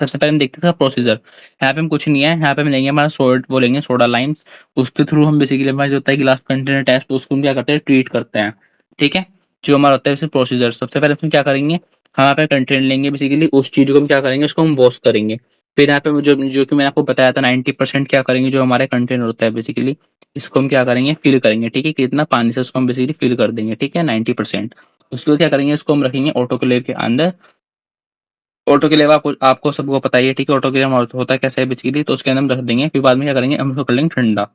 सबसे पहले हम देखते हैं प्रोसीजर। यहाँ पे हम कुछ नहीं है, यहाँ पे हम लेंगे हमारा सोड, वो लेंगे सोडा लाइम्स। उसके थ्रू हम बेसिकली हमारा जो होता है गिलास कंटेनर टेस्ट, उसको हम क्या करते हैं, ट्रीट करते हैं। ठीक है, जो हमारा होता है वैसे प्रोसीजर, सबसे पहले हम क्या करेंगे, हम यहाँ पे कंटेनर लेंगे बेसिकली, उस चीज को हम क्या करेंगे, उसको हम वॉश करेंगे। फिर यहाँ पे जो जो कि मैंने आपको बताया था 90% क्या करेंगे, जो हमारे कंटेनर होता है बेसिकली, इसको हम क्या करेंगे, फिल करेंगे। ठीक है, कितना पानी से उसको हम बेसिकली फिल कर देंगे। ठीक है, 90%। उसके बाद क्या करेंगे, इसको हम रखेंगे ऑटोक्लेव के अंदर। ऑटोक्लेव आपको आपको सबको पता ही है। ठीक है, ऑटोक्लेव होता है कैसे है बेसिकली, तो उसके अंदर हम रख देंगे। फिर बाद में क्या करेंगे, हम उसको कर लेंगे ठंडा।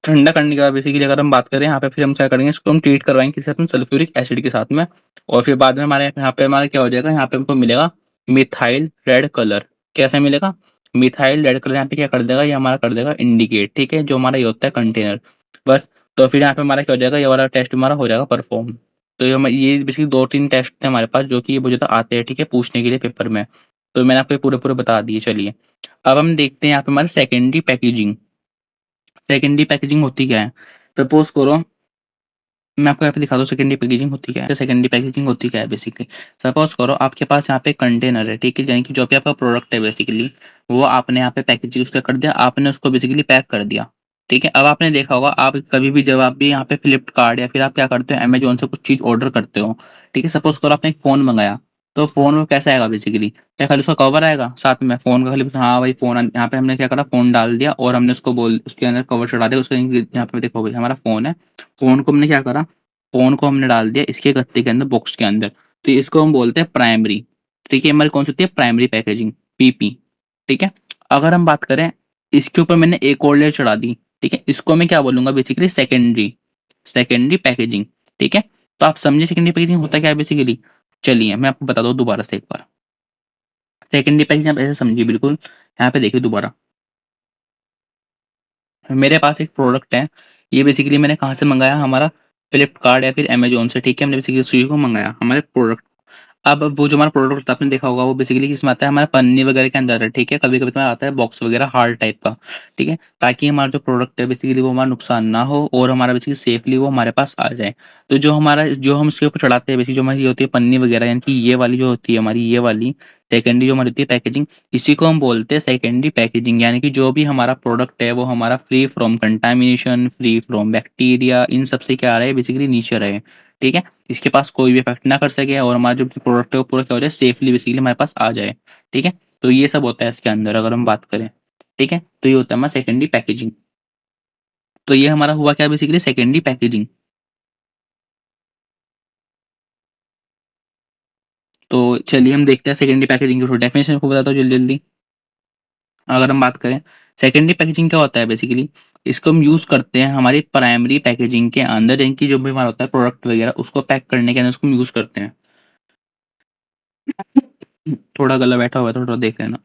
ठंडा करने के बाद बेसिकली अगर हम बात करें यहाँ पे, फिर हम क्या करेंगे, इसको हम ट्रीट करवाएंगे किसी अपने सल्फ्यूरिक एसिड के साथ में। और फिर बाद में हमारे यहाँ पे हमारा क्या हो जाएगा, यहाँ पे हमको मिलेगा मिथाइल रेड कलर। कैसे मिलेगा, मिथाइल रेड कलर यहाँ पे क्या कर देगा, ये हमारा कर देगा इंडिकेट। ठीक है, जो हमारा ये होता है कंटेनर, बस। तो फिर यहाँ पे हमारा क्या हो जाएगा, ये वाला टेस्ट हमारा हो जाएगा परफॉर्म। तो ये बेसिकली 2-3 टेस्ट थे हमारे पास, जो कि ये मुझे तो आते हैं, ठीक है, पूछने के लिए पेपर में। तो मैंने आपको ये पूरे पूरे बता दिए। चलिए अब हम देखते हैं यहाँ पे हमारे सेकेंडरी पैकेजिंग। सेकेंडरी पैकेजिंग होती क्या है, सपोज करो, मैं आपको यहाँ पे दिखा दूँ सेकेंडरी पैकेजिंग होती क्या है। सेकेंडरी पैकेजिंग होती क्या है बेसिकली, सपोज करो आपके पास यहाँ पे कंटेनर है। ठीक है, यानी कि जो भी आपका प्रोडक्ट है बेसिकली, वो आपने यहाँ पे पैकेजिंग उसका कर दिया, आपने उसको बेसिकली पैक कर दिया। ठीक है, अब आपने देखा होगा, आप कभी भी जब आप भी यहाँ पे फ्लिपकार्ट या फिर आप क्या करते हो, अमेजोन से कुछ चीज ऑर्डर करते हो। ठीक है, सपोज करो आपने एक फोन मंगाया, तो फोन में कैसा आएगा बेसिकली, क्या खाली उसका कवर आएगा साथ में, फोन का खाली, हाँ भाई फोन, यहाँ पे हमने क्या करा, फोन डाल दिया और हमने उसको बोल उसके अंदर कवर चढ़ा दिया, उसके यहाँ पे देखो भाई हमारा फोन है। फोन को हमने क्या करा, फोन को हमने डाल दिया इसके गत्ते के अंदर, बॉक्स के अंदर। तो इसको हम बोलते हैं प्राइमरी। ठीक है, हमारी कौन सी होती है, प्राइमरी पैकेजिंग, पीपी। ठीक है, अगर हम बात करें, इसके ऊपर मैंने एक और लेयर चढ़ा दी। ठीक है, इसको मैं क्या बोलूंगा बेसिकली, सेकेंडरी, सेकेंडरी पैकेजिंग। ठीक है, तो आप समझे सेकेंडरी पैकेजिंग होता क्या है बेसिकली। चलिए मैं आपको बता दूं दोबारा से एक बार। सेकेंडरी पैकेजिंग आप ऐसे समझिए बिल्कुल, यहाँ पे देखिए दोबारा, मेरे पास एक प्रोडक्ट है। ये बेसिकली मैंने कहाँ से मंगाया, हमारा फ्लिपकार्ट या फिर अमेजोन से। ठीक है, हमने बेसिकली उसी को मंगाया हमारे प्रोडक्ट। अब वो जो हमारा प्रोडक्ट होता है, आपने देखा होगा, वो बेसिकली किसमें आता है, हमारे पन्नी वगैरह के अंदर है। ठीक है, कभी कभी तो आता है बॉक्स वगैरह हार्ड टाइप का। ठीक है, ताकि हमारा जो प्रोडक्ट है बेसिकली वो हमारा नुकसान ना हो और हमारा बेसिकली सेफली वो हमारे पास आ जाए। तो जो हम इसके ऊपर चढ़ाते हैं बेसिकली, जो हमारी ये होती है पन्नी वगैरह, यानी कि ये वाली जो होती है हमारी, ये वाली सेकेंडरी जो हमारी होती है पैकेजिंग, इसी को हम बोलते हैं सेकेंडरी पैकेजिंग। यानी कि जो भी हमारा प्रोडक्ट है वो हमारा free from contamination, free from bacteria, इन सब से क्या रहे बेसिकली, नीचे रहे। ठीक है, इसके पास कोई भी इफेक्ट ना कर सके और हमारा जो प्रोडक्ट है वो पूरा क्या हो जाए, सेफली बेसिकली हमारे पास आ जाए। ठीक है, तो ये सब होता है इसके अंदर अगर हम बात करें। ठीक है, तो ये होता है हमारा सेकेंडरी पैकेजिंग। तो ये हमारा हुआ क्या बेसिकली, सेकेंडरी पैकेजिंग। तो चलिए हम देखते हैं सेकेंडरी पैकेजिंग की डेफिनेशन को बताता हूँ जल्दी जल्दी। अगर हम बात करें सेकेंडरी पैकेजिंग क्या होता है बेसिकली, इसको हम यूज करते हैं हमारी प्राइमरी पैकेजिंग के अंदर, यानी कि जो भी हमारा होता है प्रोडक्ट वगैरह, उसको पैक करने के अंदर उसको हम यूज करते हैं। थोड़ा गला बैठा हुआ है, थोड़ा देख लेना।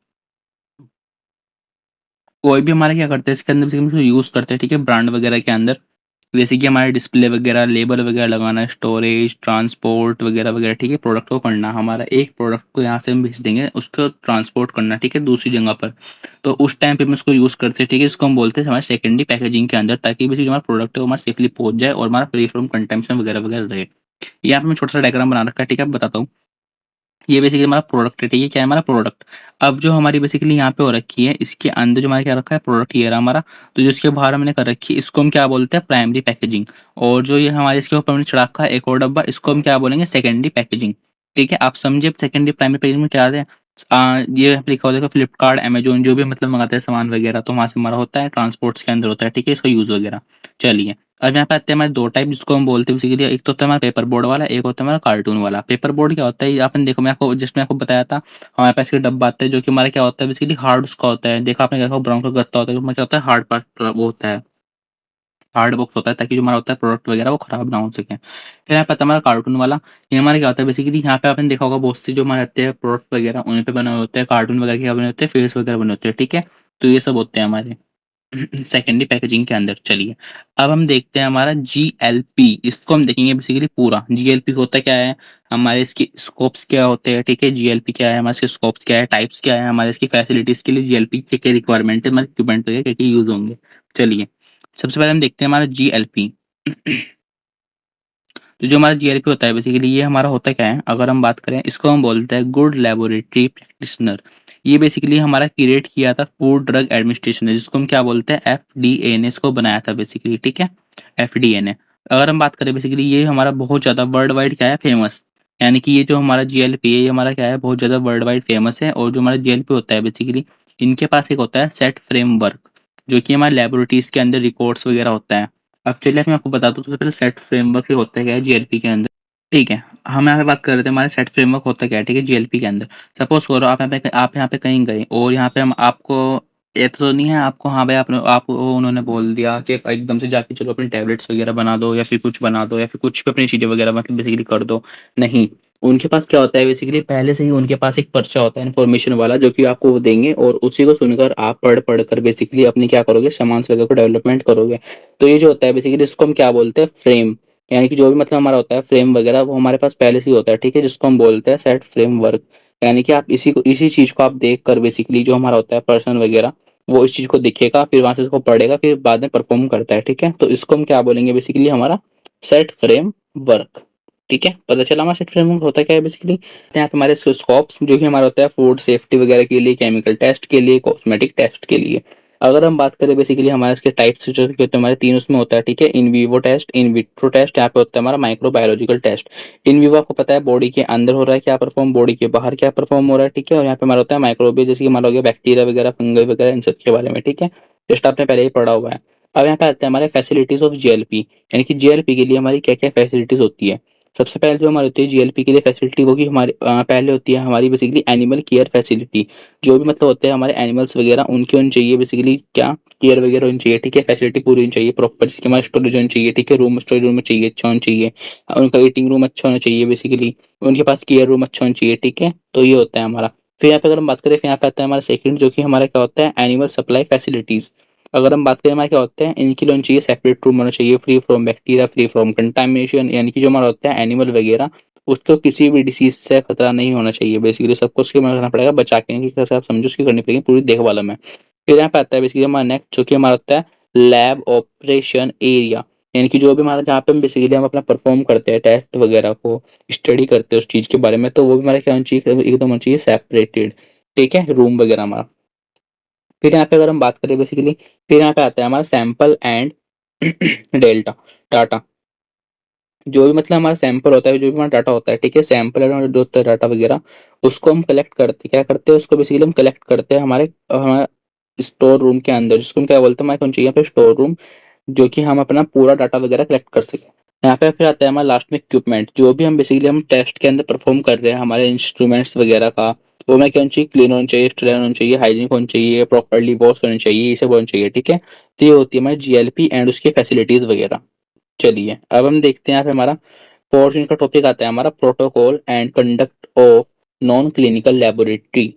कोई भी हमारा क्या करते हैं इसके अंदर, बेसिकली हम इसको यूज करते हैं। ठीक है, ब्रांड वगैरह के अंदर, जैसे कि हमारे डिस्प्ले वगैरह, लेबल वगैरह लगाना, स्टोरेज, ट्रांसपोर्ट वगैरह वगैरह, ठीक है। प्रोडक्ट को करना, हमारा एक प्रोडक्ट को यहाँ से हम भेज देंगे, उसको ट्रांसपोर्ट करना, ठीक है, दूसरी जगह पर। तो उस टाइम पे हम उसको यूज़ करते हैं, ठीक है। इसको हम बोलते हैं हमारे सेकेंडरी पैकेजिंग के अंदर, ताकि बेसिकली जो हमारा प्रोडक्ट है वो हमारा सेफली पहुंच जाए और हमारा फ्री फ्रॉम कंटेम्पशन वगैरह वगैरह रहे। यहाँ पे मैं छोटा सा डायग्राम बना रखा है, ठीक है, बताता हूँ। ये बेसिकली हमारा प्रोडक्ट है, ठीक है। क्या है हमारा प्रोडक्ट। अब जो हमारी बेसिकली यहाँ पे हो रखी है, इसके अंदर जो हमारा क्या रखा है, प्रोडक्ट ये रहा हमारा। तो जो इसके बाहर हमने कर रखी है, इसको हम क्या बोलते हैं, प्राइमरी पैकेजिंग। और जो ये हमारे इसके ऊपर हमने चढ़ा रखा है एक और डब्बा, इसको हम क्या बोलेंगे, सेकेंडरी पैकेजिंग। ठीक है, आप समझे सेकेंडरी प्राइमरी पैकेजिंग में क्या है। ये यहाँ पे लिखा होगा फ्लिपकार्ट, अमेजोन, जो भी मतलब मंगाते हैं सामान वगैरह, तो वहां से हमारा होता है, ट्रांसपोर्ट्स के अंदर होता है, ठीक है, इसका यूज वगैरह। चलिए, अब यहाँ पे आते हैं हमारे दो टाइप, जिसको हम बोलते हैं बेसिकली, एक तो होता है हमारा पेपर बोर्ड वाला, एक होता है हमारा कार्टून वाला। पेपर बोर्ड क्या होता है, ये आपने देखो, मैं आपको जिसमें आपको बताया था, हमारे पास एक डब्बा आता है जो कि हमारा क्या होता है, बेसिकली हार्ड उसका होता है। देखा आपने, देखा ब्राउन का गत्ता होता है, उसमें क्या होता है, हार्ड पार्ट वो होता है, हार्ड बॉक्स होता है, ताकि जो हमारा होता है प्रोडक्ट वगैरह वो खराब ना हो सके। फिर यहाँ पे आता है हमारा कार्टून वाला। ये हमारा क्या होता है बेसिकली, यहाँ पे आपने देखा होगा बहुत सी जो हमारे आते हैं प्रोडक्ट वगैरह, उन पे बने हुए होते हैं कार्टून वगैरह, क्या बने होते हैं, फेस वगैरह बने होते हैं, ठीक है। तो ये सब होते हैं हमारे सेकेंडरी पैकेजिंग के अंदर। चलिए, अब हम देखते हैं हमारा जीएलपी। इसको हम देखेंगे बेसिकली पूरा। जीएलपी होता क्या है, हमारे इसके स्कोप्स क्या होते हैं, ठीक है। जीएलपी क्या है, हमारे इसके स्कोप्स क्या है, टाइप्स क्या है, हमारे इसकी फैसिलिटीज के लिए जीएलपी के क्या रिक्वायरमेंट है, हमारे इक्विपमेंट वगैरह क्या क्या यूज होंगे। चलिए, सबसे पहले हम देखते हैं हमारा जीएलपी। तो जो हमारा जीएलपी होता है बेसिकली, ये हमारा होता क्या है, अगर हम बात करें, इसको हम बोलते हैं गुड लेबोरेटरी प्रैक्टिशनर। ये बेसिकली हमारा क्रिएट किया था फूड ड्रग एडमिनिस्ट्रेशन ने, जिसको हम क्या बोलते हैं, एफडीए ने इसको बनाया था बेसिकली, ठीक है, एफडीए ने। अगर हम बात करें बेसिकली, ये हमारा बहुत ज्यादा वर्ल्ड वाइड क्या है, फेमस। यानी कि ये जो हमारा जीएलपी है, ये हमारा क्या है, बहुत ज्यादा वर्ल्ड वाइड फेमस है। और जो हमारा जीएलपी होता है बेसिकली, इनके पास एक होता है सेट फ्रेमवर्क, जो कि हमारे लेबोरेटरीज के अंदर रिकॉर्ड्स वगैरह होता है। अब चलिए मैं आपको बता दूं, सबसे पहले सेट फ्रेमवर्क होता है क्या है जीएलपी के अंदर। ठीक है, हम यहाँ पे बात कर रहे थे हमारे सेट फ्रेमवर्क होता क्या है, ठीक है, जीएलपी के अंदर। सपोज करो आप यहाँ पे कहीं गए, और यहाँ पे हम आपको, ये तो नहीं है आपको, हाँ भाई आपने आपको उन्होंने बोल दिया कि एकदम से जाके चलो अपनी टैबलेट्स वगैरह बना दो, या फिर कुछ बना दो, या फिर कुछ भी अपनी चीजें वगैरह मतलब बेसिकली कर दो। नहीं, उनके पास क्या होता है बेसिकली, पहले से ही उनके पास एक पर्चा होता है इन्फॉर्मेशन वाला, जो कि आपको वो देंगे, और उसी को सुनकर आप पढ़ पढ़ कर बेसिकली अपनी क्या करोगे, सामान वगैरह को डेवलपमेंट करोगे। तो ये जो होता है बेसिकली, इसको हम क्या बोलते हैं, फ्रेम। यानी कि जो भी मतलब हमारा होता है फ्रेम वगैरह, वो हमारे पास पहले से ही होता है, ठीक है, जिसको हम बोलते हैं सेट फ्रेमवर्क। यानी कि आप इसी चीज को आप देख कर बेसिकली, जो हमारा होता है पर्सन वगैरह, वो इस चीज को दिखेगा, फिर वहां से इसको पढ़ेगा, फिर बाद में परफॉर्म करता है, ठीक है। तो इसको हम क्या बोलेंगे बेसिकली, हमारा सेट फ्रेम वर्क। ठीक है, पता चला हमारा सेट फ्रेम वर्क होता क्या है बेसिकली। यहाँ पे हमारे स्कोप्स, जो कि हमारा होता है फूड सेफ्टी वगैरह के लिए, केमिकल टेस्ट के लिए, कॉस्मेटिक टेस्ट के लिए। अगर हम बात करें बेसिकली, हमारे इसके टाइप्स जो कि होते हैं हमारे तीन, उसमें होता है, ठीक है, in vivo test, in vitro test, यहाँ पे होता है हमारा माइक्रोबायोलॉजिकल टेस्ट। इन वीवो आपको पता है बॉडी के अंदर हो रहा है क्या परफॉर्म, बॉडी के बाहर क्या परफॉर्म हो रहा है, ठीक है। और यहाँ पे हमारा होता है माइक्रोबियल, जैसे कि हमारा हो गया बैक्टीरिया वगैरह, फंगल वगैरह, इन सब के बारे में, ठीक है। जस्ट आपने पहले ही पढ़ा हुआ है। अब यहाँ पे आते हैं हमारे फैसिलिटीज ऑफ जीएलपी। यानी कि जीएलपी के लिए हमारी क्या क्या फैसिलिटीज होती है। सबसे पहले जो हमारी होती है जीएलपी के लिए फैसिलिटी, वो की हमारी पहले होती है हमारी बेसिकली एनिमल केयर फैसिलिटी। जो भी मतलब होते हैं हमारे एनिमल्स वगैरह, उनकी होनी चाहिए बेसिकली क्या, केयर वगैरह होनी चाहिए, ठीक है, फैसिलिटी पूरी होनी चाहिए प्रॉपर, जिसकी हमारा स्टोरेज होनी चाहिए, ठीक है, रूम स्टोरेज रूम चाहिए, अच्छा होना चाहिए। उनका ईटिंग रूम अच्छा होना चाहिए बेसिकली, उनके पास केयर रूम अच्छा होना चाहिए, ठीक है। तो ये होता है हमारा। फिर यहाँ पे अगर हम बात करें, फिर यहाँ पे आता है हमारा सेकंड, जो कि हमारा क्या होता है, एनिमल सप्लाई फैसिलिटीज। अगर हम बात करें, हमारे क्या होते हैं, इनके लिए होना चाहिए सेपरेट रूम होना चाहिए, free from bacteria, free from contamination. यानी कि जो हमारा होता है एनिमल वगैरह, उसको किसी भी डिसीज से खतरा नहीं होना चाहिए बेसिकली, सबको उसके में रखना पड़ेगा बचा के, इनकी कैसे आप समझो, उसकी करनी पड़ेगी पूरी देखभाल हमें। फिर यहाँ पे आता है बेसिकली हमारा नेक्स्ट, जो कि हमारा होता है लैब ऑपरेशन एरिया। यानी कि जो भी हमारा, जहाँ पे हम बेसिकली हम अपना परफॉर्म करते हैं टेस्ट वगैरह को, स्टडी करते हैं उस चीज के बारे में, तो वो भी हमारा क्या होना चाहिए, एकदम होना चाहिए सेपरेटेड, ठीक है, रूम वगैरह हमारा। फिर यहाँ पे अगर हम बात करें बेसिकली, फिर यहाँ पे आता है हमारा सैंपल एंड डेल्टा डाटा। जो भी मतलब हमारा सैंपल होता है, जो भी हमारा डाटा होता है, ठीक है, सैंपल और जो होता है डाटा वगैरह, उसको हम कलेक्ट करते, क्या करते हैं, उसको बेसिकली हम कलेक्ट करते हैं हमारे हमारा स्टोर रूम के अंदर, जिसको हम क्या बोलते हैं, हमारे कौन चाहिए पे स्टोर रूम, जो कि हम अपना पूरा डाटा वगैरह कलेक्ट कर सकें। यहाँ पे फिर आता है हमारा लास्ट में इक्विपमेंट, जो भी हम बेसिकली हम टेस्ट के अंदर परफॉर्म कर रहे हैं, हमारे इंस्ट्रूमेंट्स वगैरह का, वो मैं क्या होना चाहिए, क्लीन होना चाहिए, स्टेराइल होना चाहिए, हाइजीनिक होना चाहिए, प्रॉपरली वॉश होना चाहिए, ये सब होना चाहिए, ठीक है। तो ये होती है हमारी जीएलपी एंड उसकी फैसिलिटीज वगैरह। चलिए, अब हम देखते हैं यहाँ पे हमारा फोर्थ का टॉपिक आता है हमारा protocol and conduct of non clinical laboratory.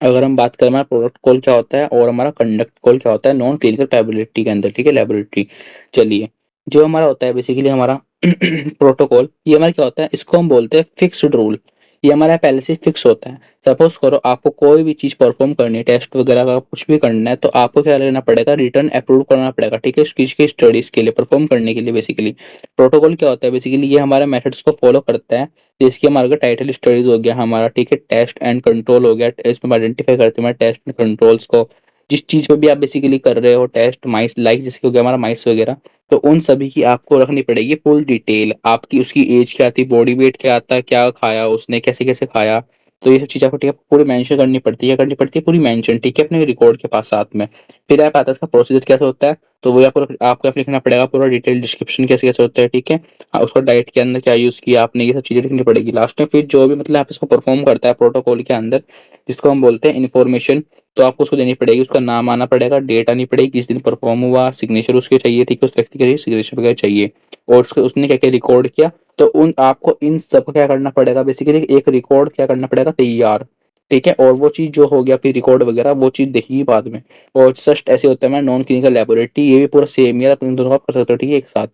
अगर हम बात करें हमारा प्रोडक्ट कॉल क्या होता है और हमारा कंडक्ट कॉल क्या होता है नॉन क्लिनिकल ट्रायबिलिटी के अंदर, ठीक है, लेबोरेटरी। चलिए, जो हमारा होता है बेसिकली हमारा प्रोटोकॉल, ये हमारा क्या होता है, इसको हम बोलते हैं फिक्स्ड रूल। ये हमारा पहले से फिक्स होता है। सपोज करो आपको कोई भी चीज परफॉर्म करनी है, टेस्ट वगैरह का कुछ भी करना है, तो आपको क्या लेना पड़ेगा, रिटर्न अप्रूव करना पड़ेगा, ठीक है, उसकी स्टडीज के लिए, परफॉर्म करने के लिए। बेसिकली प्रोटोकॉल क्या होता है, बेसिकली ये हमारे मेथड्स को फॉलो करता है। इसकी हमारा टाइटल स्टडीज हो गया हमारा, ठीक है, टेस्ट एंड कंट्रोल हो गया, इसमें आइडेंटिफाई करते हैं टेस्ट एंड कंट्रोल्स को। जिस चीज पे भी आप बेसिकली कर रहे हो टेस्ट, माइस लाइक जिसके हो गया हमारा माइस वगैरह, तो उन सभी की आपको रखनी पड़ेगी फुल डिटेल। आपकी उसकी एज क्या थी, बॉडी वेट क्या आता है, क्या खाया उसने, कैसे कैसे खाया, तो ये सब चीज आपको, ठीक है, पूरी मेंशन करनी पड़ती है, पूरी मेंशन, ठीक है, अपने रिकॉर्ड के पास साथ में। फिर आप आता है इसका प्रोसीजर कैसे होता है, तो वो आपको लिखना पड़ेगा पूरा डिटेल डिस्क्रिप्शन कैसे कैसे होता है, ठीक है। हाँ, उसका डाइट के अंदर क्या यूज किया आपने, ये सब चीजें लिखनी पड़ेगी लास्ट में। फिर जो भी मतलब आप इसको परफॉर्म करता है प्रोटोकॉल के अंदर, जिसको हम बोलते हैं इन्फॉर्मेशन, तो आपको उसको देनी पड़ेगी, उसका नाम आना पड़ेगा, डेट आनी पड़ेगी, किस दिन परफॉर्म हुआ, सिग्नेचर उसके चाहिए, ठीक है, उस व्यक्ति के सिग्नेचर वगैरह चाहिए, और उसने क्या क्या रिकॉर्ड किया। तो उन आपको इन सब को क्या करना पड़ेगा, बेसिकली एक रिकॉर्ड क्या करना पड़ेगा तैयार, ठीक है। और वो चीज जो हो गया फिर रिकॉर्ड वगैरह, वो चीज देखिए बाद में। और जस्ट ऐसे होता है नॉन क्लिनिकल लेबोरेटरी, ये भी पूरा सेम ही है, अपने दोनों का कर सकते हो, ठीक है, एक साथ।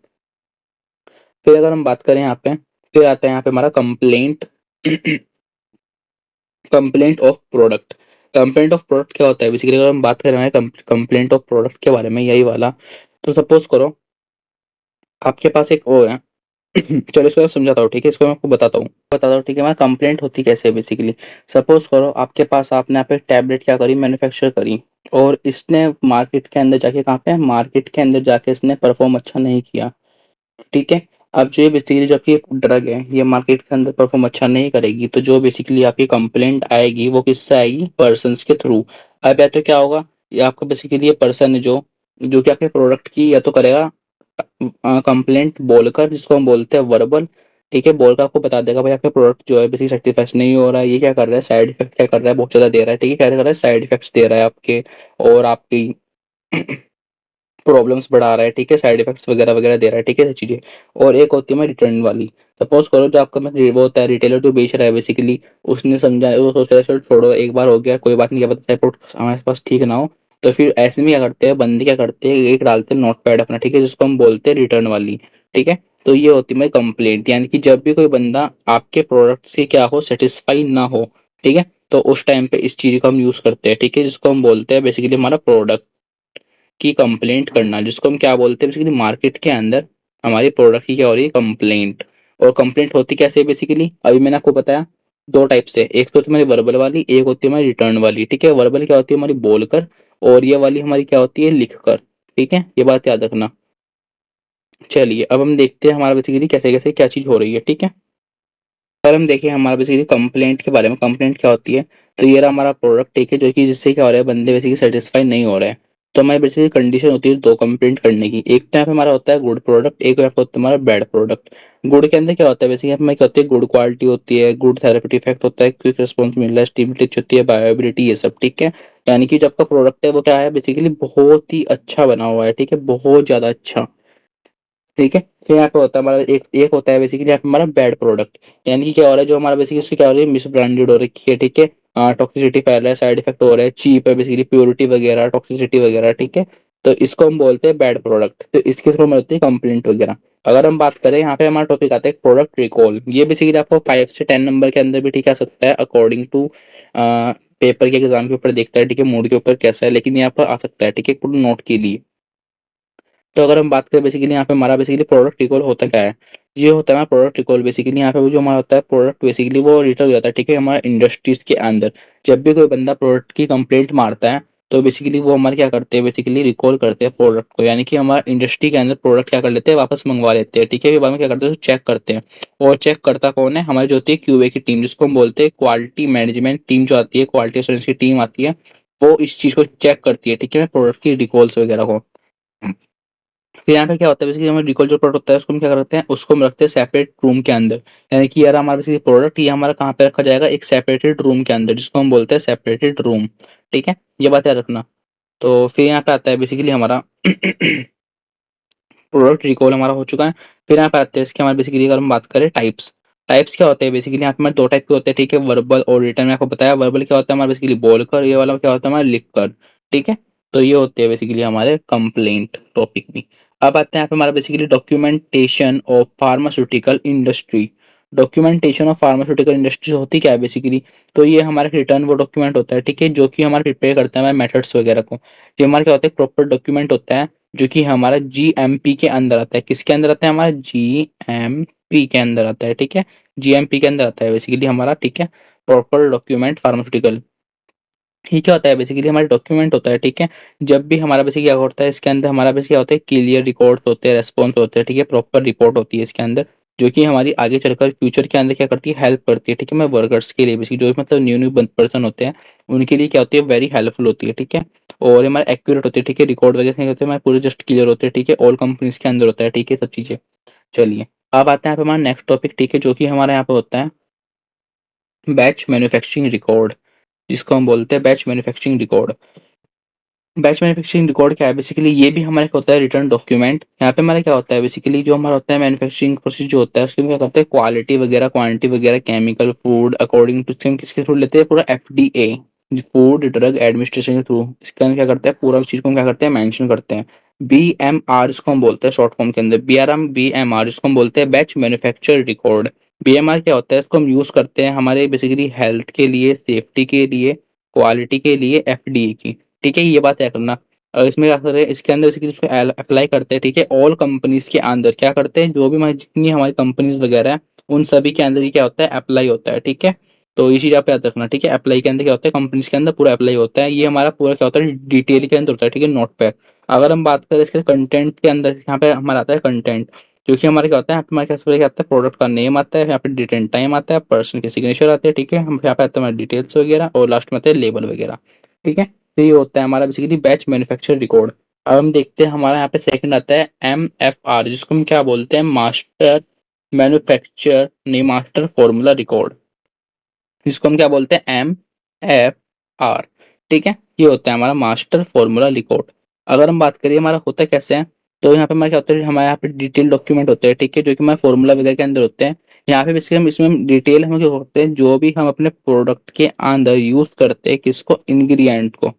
फिर अगर हम बात करें यहाँ पे, फिर आता है यहाँ पे हमारा complaint. Complaint of product. Complaint of product क्या होता है, बेसिकली अगर हम बात करें कंप्लेंट ऑफ प्रोडक्ट के बारे में, यही वाला। तो सपोज करो आपके पास एक वो है। चलो इसको मैं समझाता हूँ, ठीक है, इसको मैं आपको बताता हूँ, ठीक है, हमारा कंप्लेंट होती कैसे है बेसिकली। सपोज करो आपके पास, आपने यहाँ पे टैबलेट क्या करी, मैन्युफैक्चर करी, और इसने मार्केट के अंदर जाके, कहाँ पे, मार्केट के अंदर जाके इसने परफॉर्म अच्छा नहीं किया, ठीक है। अब जो ये बेसिकली जो आपकी ड्रग है, ये मार्केट के अंदर परफॉर्म अच्छा नहीं करेगी, तो जो बेसिकली आपकी कंप्लेंट आएगी वो किससे आएगी, पर्सन के थ्रू। अब या तो क्या होगा, ये आपको बेसिकली ये पर्सन है जो जो कि आपके प्रोडक्ट की या तो करेगा कंप्लेंट बोलकर, जिसको हम बोलते हैं वर्बल, ठीक है, बोलकर आपको बता देगा भाई आपका प्रोडक्ट जो है बेसिकली सर्टिफाइड नहीं हो रहा है, ये क्या कर रहा है, साइड इफेक्ट क्या कर रहा है, बहुत ज्यादा दे रहा है, ठीक है, क्या कर रहा है, साइड इफेक्ट्स दे रहा है आपके, और आपकी प्रॉब्लम्स बढ़ा रहा है, ठीक है, साइड इफेक्ट्स वगैरह वगैरह दे रहा है, ठीक है, ये चीजें। और एक होती है मैं रिटर्न वाली। सपोज करो जो आपका मतलब वो होता है रिटेलर जो बेच रहा है बेसिकली, उसने समझा, वो सोच रहा है चलो छोड़ो, एक बार हो गया कोई बात नहीं, क्या पता रिपोर्ट हमारे पास ठीक ना हो। तो फिर ऐसे में क्या करते हैं बंदे, क्या करते हैं, एक डालते हैं नोट पैड अपना, ठीक है, जिसको हम बोलते हैं रिटर्न वाली, ठीक है। तो ये होती है कंप्लेंट, यानी कि जब भी कोई बंदा आपके प्रोडक्ट से क्या हो, सेटिस्फाई ना हो, ठीक है, तो उस टाइम पे इस चीज को हम यूज करते हैं, ठीक है, जिसको हम बोलते हैं बेसिकली हमारा प्रोडक्ट की कंप्लेंट करना, जिसको हम क्या बोलते हैं बेसिकली मार्केट के अंदर हमारी प्रोडक्ट की क्या हो रही है, कंप्लेंट। और कंप्लेंट होती कैसे है बेसिकली, अभी मैंने आपको बताया दो टाइप से, एक तो होती है हमारी वर्बल वाली, एक होती है हमारी रिटर्न वाली, ठीक है। वर्बल क्या होती है हमारी बोलकर, और ये वाली हमारी क्या होती है, लिखकर, ठीक है, ये बात याद रखना। चलिए अब हम देखते हैं हमारा बेसिकली कैसे कैसे क्या चीज हो रही है, ठीक है। अगर हम देखें हमारा बेसिकली कंप्लेंट के बारे में, कंप्लेंट क्या होती है, तो ये रहा हमारा प्रोडक्ट, ठीक है, जो कि जिससे क्या हो रहा है, बंदे बेसिकली सेटिस्फाई नहीं हो रहे हैं। तो हमारी बेसिकली कंडीशन होती है दो कंप्लेंट करने की, एक तो यहाँ पे हमारा होता है गुड प्रोडक्ट, एक यहाँ पे होता है हमारा बैड प्रोडक्ट। गुड के अंदर क्या होता है बेसिकली हमें क्या होती है, गुड क्वालिटी होती है, गुड थेरेपेटिक इफेक्ट होता है, क्विक रिस्पॉन्स मिल रहा है, स्टेबिलिटी होती है, बायोबिलिटी, ये सब, ठीक है। यानी कि जो आपका प्रोडक्ट है वो क्या है, बेसिकली बहुत ही अच्छा बना हुआ है, ठीक है, बहुत ज्यादा अच्छा, ठीक है। फिर यहाँ पे होता है हमारा एक एक होता है बेसिकली यहाँ पे हमारा बैड प्रोडक्ट, यानी कि क्या हो रहा है, जो हमारा बेसिकली उसकी क्या हो रही है, मिस ब्रांडेड हो रखी है, ठीक है, टॉक्सिसिटी फैल रहा है, साइड इफेक्ट हो रहा है, चीप है बेसिकली, प्योरिटी वगैरह, टॉक्सिसिटी वगैरह, ठीक है। तो इसको हम बोलते हैं बैड प्रोडक्ट, तो इसके थ्रू में होती है कंप्लेंट वगैरह। अगर हम बात करें यहाँ पे हमारा टॉपिक आता है प्रोडक्ट रिकॉल, ये बेसिकली आपको 5 से 10 नंबर के अंदर भी ठीक आ सकता है, अकॉर्डिंग टू पेपर के एग्जाम के ऊपर देखता है, ठीक है, मूड के ऊपर कैसा है, लेकिन यहाँ पर आ सकता है, ठीक है, पूरा नोट के लिए। तो अगर हम बात करें बेसिकली यहाँ पे हमारा बेसिकली प्रोडक्ट रिकॉल होता क्या है, ये होता है हमारा प्रोडक्ट रिकॉल, बेसिकली यहाँ पे वो जो हमारा होता है प्रोडक्ट बेसिकली वो रिटर्न हो जाता है, ठीक है, हमारा इंडस्ट्रीज के अंदर। जब भी कोई बंदा प्रोडक्ट की कंप्लेंट मारता है, तो बेसिकली वो हमारे क्या करते हैं, बेसिकली रिकॉल करते हैं प्रोडक्ट को, यानी कि हमारा इंडस्ट्री के अंदर प्रोडक्ट क्या कर लेते हैं, वापस मंगवा लेते हैं, ठीक है, फिर बाद में क्या करते हैं, चेक करते हैं। और चेक करता कौन है, हमारी जो होती है क्यूए की टीम, जिसको हम बोलते हैं क्वालिटी मैनेजमेंट टीम, जो आती है क्वालिटी एश्योरेंस की टीम आती है, वो इस चीज को चेक करती है, ठीक है, प्रोडक्ट की रिकॉल्स वगैरह को। फिर यहाँ पे क्या होता है बेसिकली, हमारा रिकॉल जो प्रोडक्ट होता है उसको हम क्या करते हैं, उसको हम रखते हैं सेपरेट रूम के अंदर। यानी कि यार हमारा बेसिकली प्रोडक्ट ये हमारा कहाँ पे रखा जाएगा, एक सेपरेटेड रूम के अंदर, जिसको हम बोलते हैं सेपरेटेड रूम, ठीक है, ये बात याद रखना। तो फिर यहाँ पे आता है बेसिकली हमारा प्रोडक्ट रिकॉल हमारा हो चुका है। फिर यहाँ पे आते हैं इसके हमारे बेसिकली अगर हम बात करें टाइप्स, टाइप्स क्या होते हैं बेसिकली यहाँ पे हमारे दो टाइप के होते हैं, ठीक है, वर्बल और रिटर्न। में आपको बताया वर्बल क्या होता है हमारा बेसिकली बोलकर, ये वाला क्या होता है हमारा लिखकर, ठीक है। तो ये होते हैं बेसिकली हमारे कंप्लेंट टॉपिक में। अब आते हैं यहाँ पे हमारा basically documentation of pharmaceutical industry. Documentation of pharmaceutical industry होती क्या है बेसिकली, तो ये हमारा रिटर्न वो डॉक्यूमेंट होता है, ठीक है, जो कि हमारा प्रिपेयर करता है हमारे मेथड्स वगैरह को। ये हमारा क्या होता है प्रॉपर डॉक्यूमेंट होता है, जो कि हमारा जीएमपी के अंदर आता है। किसके अंदर आता है हमारा जीएमपी के अंदर आता है, ठीक है, जीएमपी के अंदर आता है बेसिकली हमारा, ठीक है, प्रॉपर डॉक्यूमेंट फार्मास्यूटिकल। ये क्या होता है बेसिकली हमारा डॉक्यूमेंट होता है, ठीक है। जब भी हमारा बेसिक क्या होता है इसके अंदर हमारा बेसिक क्या होता है क्लियर रिकॉर्ड्स होते हैं, रेस्पॉन्स होते हैं, ठीक है, प्रॉपर रिपोर्ट होती है इसके अंदर, जो कि हमारी आगे चलकर फ्यूचर के अंदर क्या करती है हेल्प करती है, ठीक है। मैं वर्कर्स के लिए बेसिक जो मतलब न्यू न्यू पर्सन होते हैं उनके लिए क्या होती है वेरी हेल्पफुल होती है, ठीक है। और ये हमारे एक्यूरेट होती है, ठीक है, रिकॉर्ड वगैरह क्या होते हैं हमारे पूरे जस्ट क्लियर होते हैं, ठीक है, ऑल कंपनीज के अंदर होता है, ठीक है, सब चीजें। चलिए अब आते हैं यहाँ पे हमारा नेक्स्ट टॉपिक, ठीक है, जो कि हमारा यहाँ पे होता है बैच मैन्युफैक्चरिंग रिकॉर्ड, जिसको हम बोलते हैं batch manufacturing record. Batch manufacturing record क्या है बेसिकली, ये भी हमारे होता है रिटर्न डॉक्यूमेंट। यहाँ पे हमारा क्या होता है बेसिकली जो हमारा होता है मैन्युफैक्चरिंग प्रोसेस जो होता है उसके में क्या करते हैं क्वालिटी वगैरह क्वांटिटी वगैरह केमिकल फूड अकॉर्डिंग टू हम किसके थ्रू लेते हैं पूरा एफडीए, फूड ड्रग एडमिनिस्ट्रेशन के थ्रू। इसके अंदर क्या करते हैं पूरा चीज को हम क्या करते हैं मेंशन करते हैं। बीएमआर इसको हम बोलते हैं शॉर्ट फॉर्म के अंदर, बीएमआर इसको हम बोलते हैं बैच मैन्युफैक्चर रिकॉर्ड। बीएमआर क्या होता है इसको हम यूज करते हैं हमारे बेसिकली हेल्थ के लिए, सेफ्टी के लिए, क्वालिटी के लिए, एफडीए की, ठीक है, ये बात है करना। इसमें क्या कर रहे हैं इसके अंदर बेसिकली इसको अप्लाई करते हैं, ठीक है, ऑल कंपनीज के अंदर क्या करते हैं जो भी हमारी जितनी हमारी कंपनीज वगैरह है उन सभी के अंदर ये क्या होता है अप्लाई होता है, ठीक है। तो ये चीज आप याद रखना, ठीक है, अप्लाई के अंदर क्या होता है कंपनीज के अंदर पूरा अप्लाई होता है, ये हमारा पूरा क्या होता है डिटेल के अंदर होता है, ठीक है, नोट पे। अगर हम बात करें इसके कंटेंट के अंदर, यहाँ पे हमारा आता है कंटेंट, जो कि हमारे क्या होता है यहाँ पे हमारे क्या आता है प्रोडक्ट का नेम आता है, यहाँ पे डेट एंड टाइम आता है, पर्सन के सिग्नेचर आते हैं, ठीक है, हम यहाँ पे आता है हमारे डिटेल्स वगैरह और लास्ट में आते हैं लेबल वगैरह, ठीक है। तो ये होता है हमारा बेसिकली बैच मैन्युफैक्चर रिकॉर्ड। अब हम देखते हैं हमारा यहाँ पे सेकंड आता है एमएफआर, जिसको हम क्या बोलते हैं मास्टर मैन्युफैक्चर नहीं मास्टर फॉर्मूला रिकॉर्ड, जिसको हम क्या बोलते हैं एमएफआर, ठीक है। ये होता है हमारा मास्टर फॉर्मूला रिकॉर्ड। अगर हम बात करिए हमारा होता कैसे है, तो यहाँ पे हमारा क्या होता है हमारे यहाँ पे डिटेल डॉक्यूमेंट होते हैं, ठीक है, जो कि हमारे फॉर्मूला वगैरह के अंदर होते हैं। यहाँ पे बेसिकली हम इसमें डिटेल हम क्या करते हैं जो भी हम अपने प्रोडक्ट के अंदर यूज करते हैं किसको इंग्रेडिएंट को,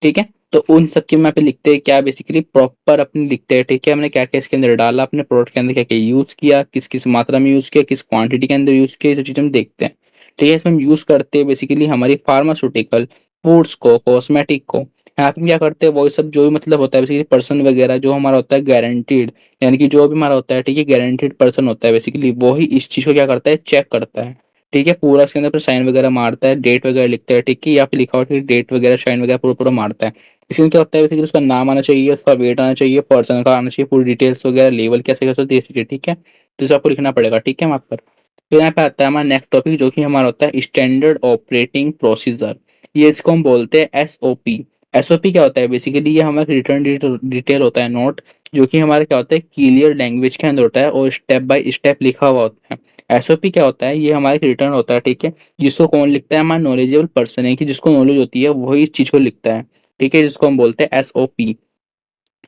ठीक है। तो उन सब के में यहाँ पे लिखते हैं क्या बेसिकली प्रॉपर अपने लिखते हैं, ठीक है, हमने क्या क्या इसके अंदर डाला अपने प्रोडक्ट के अंदर क्या क्या यूज किया, किस किस मात्रा में यूज किया, किस क्वांटिटी के अंदर यूज किया, ये सब चीजें हम देखते हैं, ठीक है। इसमें हम यूज करते हैं बेसिकली हमारी फार्मास्यूटिकल फूड्स को कॉस्मेटिक को। यहाँ पे हम क्या करते हैं वो सब जो भी मतलब होता है बेसिकली पर्सन वगैरह जो हमारा होता है गारंटीड, यानी कि जो भी हमारा होता है ठीक है गारंटीड पर्सन होता है बेसिकली वो ही इस चीज को क्या करता है चेक करता है, ठीक है, पूरा इसके अंदर फिर साइन वगैरह मारता है, डेट वगैरह लिखता है, ठीक है, या फिर लिखा हुआ डेट वगैरह साइन वगैरह पूरा पूरा मारता है। इसमें क्या होता है बेसिकली उसका नाम आना चाहिए, उसका वेट आना चाहिए, पर्सन का आना चाहिए, पूरी डिटेल्स वगैरह लेवल कैसे कैसे होती है, ठीक है। तो इसे आपको लिखना पड़ेगा, ठीक है, वहाँ पर। फिर यहाँ पे आता है हमारा नेक्स्ट टॉपिक जो कि हमारा होता है स्टैंडर्ड ऑपरेटिंग प्रोसीजर। ये इसको हम बोलते हैं एसओपी। एसओपी क्या होता है बेसिकली ये हमारा रिटर्न डिटेल होता है नोट, जो कि हमारा क्या होता है क्लियर लैंग्वेज के अंदर होता है और स्टेप बाय स्टेप लिखा हुआ होता है। एसओपी क्या होता है ये हमारा रिटर्न होता है, ठीक है, जिसको कौन लिखता है हमारा नॉलेजेबल पर्सन है कि जिसको नॉलेज होती है वही इस चीज को लिखता है, ठीक है, जिसको हम बोलते हैं एसओपी।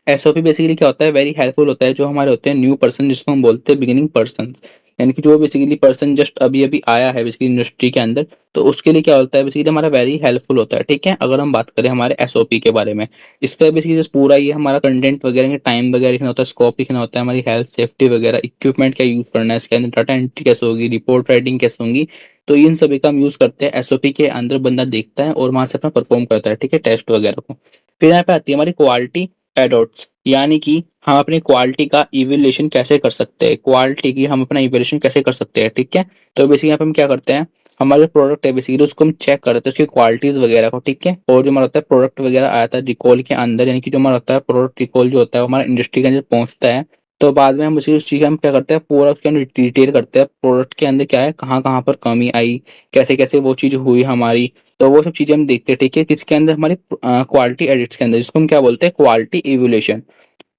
एसओपी बेसिकली क्या होता है वेरी हेल्पफुल होता है जो हमारे होते हैं न्यू पर्सन, जिसको हम बोलते हैं बिगिनिंग पर्सन, यानी कि जो बेसिकली पर्सन जस्ट अभी अभी आया है बेसिकली इंडस्ट्री के अंदर, तो उसके लिए क्या होता है बेसिकली हमारा वेरी हेल्पफुल होता है, ठीक है। अगर हम बात करें हमारे एसओपी के बारे में, इसका बेसिकली पूरा ये हमारा कंटेंट वगैरह टाइम वगैरह लिखना होता है, स्कोप लिखना होता है, हमारी हेल्थ सेफ्टी वगैरह इक्विपमेंट क्या यूज करना है इसके अंदर, डाटा एंट्री कैसे होगी, रिपोर्ट राइटिंग कैसे होंगी, तो इन सभी का हम यूज करते हैं। एसओपी के अंदर बंदा देखता है और वहां से अपना परफॉर्म करता है, ठीक है, टेस्ट वगैरह को। फिर यहाँ पे आती है हमारी क्वालिटी एडोट्स, यानी कि हम अपनी क्वालिटी का इवैल्यूएशन कैसे कर सकते हैं, क्वालिटी की हम अपना इवैल्यूएशन कैसे कर सकते हैं, ठीक है। तो बेसिकली यहाँ पे हम क्या करते हैं हमारे जो प्रोडक्ट है बेसिकली उसको हम चेक करते हैं उसकी क्वालिटीज वगैरह को, ठीक है। और जो हमारा होता है प्रोडक्ट वगैरह आया था रिकॉल के अंदर, यानी कि जो हमारा होता है प्रोडक्ट रिकॉल जो होता है वो हमारा इंडस्ट्री के अंदर पहुंचता है, तो बाद में हम उस चीज का हम क्या करते हैं पूरा उसके अंदर डिटेल करते हैं प्रोडक्ट के अंदर क्या है कहाँ कहाँ पर कमी आई, कैसे कैसे वो चीज हुई हमारी, तो वो सब चीजें हम देखते हैं, ठीक है, किसके अंदर हमारी क्वालिटी एडिट्स के अंदर, जिसको हम क्या बोलते हैं क्वालिटी इवोल्यूशन।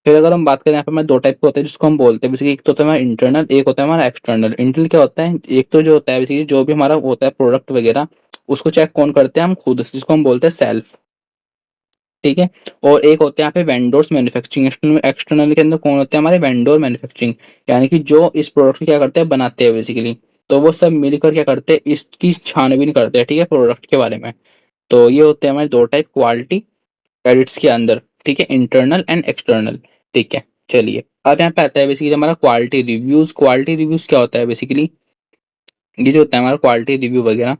फिर अगर हम बात करें यहाँ पे हमारे दो टाइप के होते हैं जिसको हम बोलते हैं बेसिकली, एक तो होता है हमारा इंटरनल, एक होता है हमारा एक्सटर्नल। इंटरनल क्या होता है एक तो जो होता है बेसिकली जो भी हमारा होता है प्रोडक्ट वगैरह उसको चेक कौन करते हैं हम खुद, जिसको हम बोलते हैं सेल्फ, ठीक है। और एक होते हैं यहाँ पे वेंडोर्स मैन्युफैक्चरिंग। एक्सटर्नल के अंदर कौन होते हैं हमारे वेंडोर मैन्युफैक्चरिंग, यानी कि जो इस प्रोडक्ट को क्या करते हैं बनाते हैं बेसिकली, तो वो सब मिलकर क्या करते हैं, इसकी छानबीन करते हैं, ठीक है, प्रोडक्ट के बारे में। तो ये होते हैं हमारे दो टाइप क्वालिटी एडिट्स के अंदर, ठीक है, इंटरनल एंड एक्सटर्नल। ठीक है, चलिए अब यहाँ पे आता है बेसिकली हमारा क्वालिटी रिव्यूज। क्वालिटी रिव्यूज क्या होता है बेसिकली, ये जो होता है हमारा क्वालिटी रिव्यू वगैरह,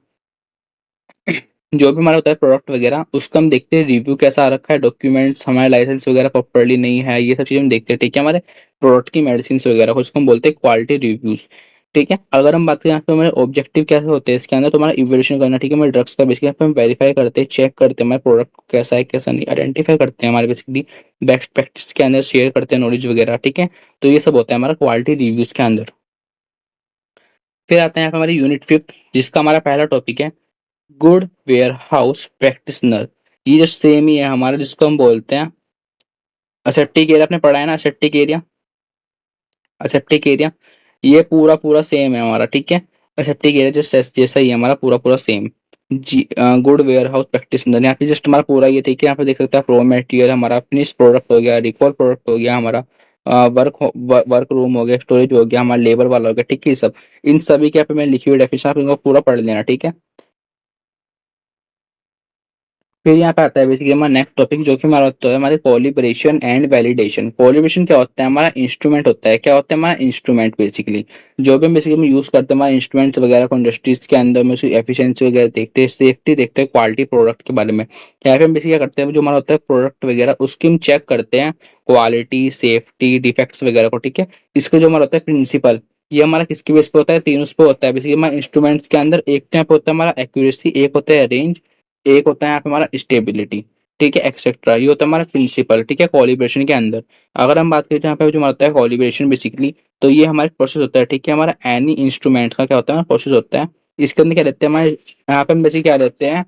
जो भी हमारा होता है प्रोडक्ट वगैरह, उसका हम देखते हैं रिव्यू कैसा आ रखा है, डॉक्यूमेंट्स हमारे लाइसेंस वगैरह प्रॉपर्ली नहीं है, ये सब चीजें हम देखते हैं, ठीक है, हमारे प्रोडक्ट की मेडिसिन वगैरह को, उसको हम बोलते हैं क्वालिटी रिव्यूज। ठीक है, अगर हम बात करें यहाँ पे हमारे ऑब्जेक्टिव कैसे होते हैं इसके अंदर, तो हमारा इवोल्यूशन करना, ठीक है, हमारे ड्रग्स का बेसिकली हम वेरीफाई करते हैं, चेक करते हैं हमारे प्रोडक्ट कैसा है कैसा नहीं, आइडेंटिफाई करते हैं हमारे बेसिकली बेस्ट प्रैक्टिस के अंदर, शेयर करते हैं नॉलेज वगैरह, ठीक है। तो ये सब होता है हमारा क्वालिटी रिव्यूज के अंदर। फिर आते हैं यहाँ पे हमारी यूनिट फिफ्थ, जिसका हमारा पहला टॉपिक है गुड वेयर हाउस प्रैक्टिशनर। ये जो सेम ही है हमारा, जिसको हम बोलते हैं असेप्टिक एरिया। आपने पढ़ा है ना असेप्टिक एरिया, असेप्टिक एरिया, ये पूरा पूरा सेम है हमारा, ठीक है। असेप्टिक एरिया जो जैसा ही है हमारा, पूरा पूरा सेम। जी, गुड वेयर हाउस प्रैक्टिशनर, यहाँ पे जस्ट हमारा पूरा ये, ठीक है, यहाँ पे देख सकते हैं रॉ मटेरियल हमारा, फिनिश प्रोडक्ट हो गया, रिकॉल प्रोडक्ट हो गया हमारा, वर्क वर्क रूम हो गया, स्टोरेज हो गया, हमारा लेबर वाला हो गया, ठीक है, ये सब, इन सभी के यहाँ पे मैं लिक्विड डेफिनेशन आप इनको पूरा पढ़ लेना, ठीक है। फिर यहाँ पे आता है बेसिकली हमारा नेक्स्ट टॉपिक, जो कि हमारा होता है हमारे कॉलिब्रेशन एंड वैलिडेशन। कॉलिब्रेशन क्या होता है, हमारा इंस्ट्रूमेंट होता है, क्या होता है हमारा इंस्ट्रूमेंट बेसिकली, जो भी हम बेसिकली हम यूज करते हैं हमारे इंस्ट्रूमेंट्स वगैरह को इंडस्ट्रीज के अंदर में, उसकी एफिशिएंसी वगैरह देखते हैं, सेफ्टी देखते हैं, क्वालिटी प्रोडक्ट के बारे में। यहाँ पे हम बेसिकली क्या करते हैं, जो हमारा होता है प्रोडक्ट वगैरह, उसकी हम चेक करते हैं क्वालिटी, सेफ्टी, डिफेक्ट्स वगैरह को, ठीक है। इसका जो हमारा होता है प्रिंसिपल, ये हमारा किसके बेस पे होता है, तीनों पे होता है बेसिकली हमारे इंस्ट्रूमेंट्स के अंदर। एक तो यहाँ पे होता है हमारा एक्यूरेसी, एक होता है रेंज, एक होता है यहाँ पे हमारा स्टेबिलिटी, ठीक है, एक्सेट्रा। ये होता है हमारा प्रिंसिपल, ठीक है, कॉलिब्रेशन के अंदर। अगर हम बात करें तो यहाँ पे जो हमारा होता है कॉलिब्रेशन बेसिकली, तो ये हमारा प्रोसेस होता है, ठीक है, हमारा एनी इंस्ट्रूमेंट का क्या होता है प्रोसेस होता है। इसके अंदर क्या रहते हैं हमारे, यहाँ पे हम बेसिकली क्या रहते हैं,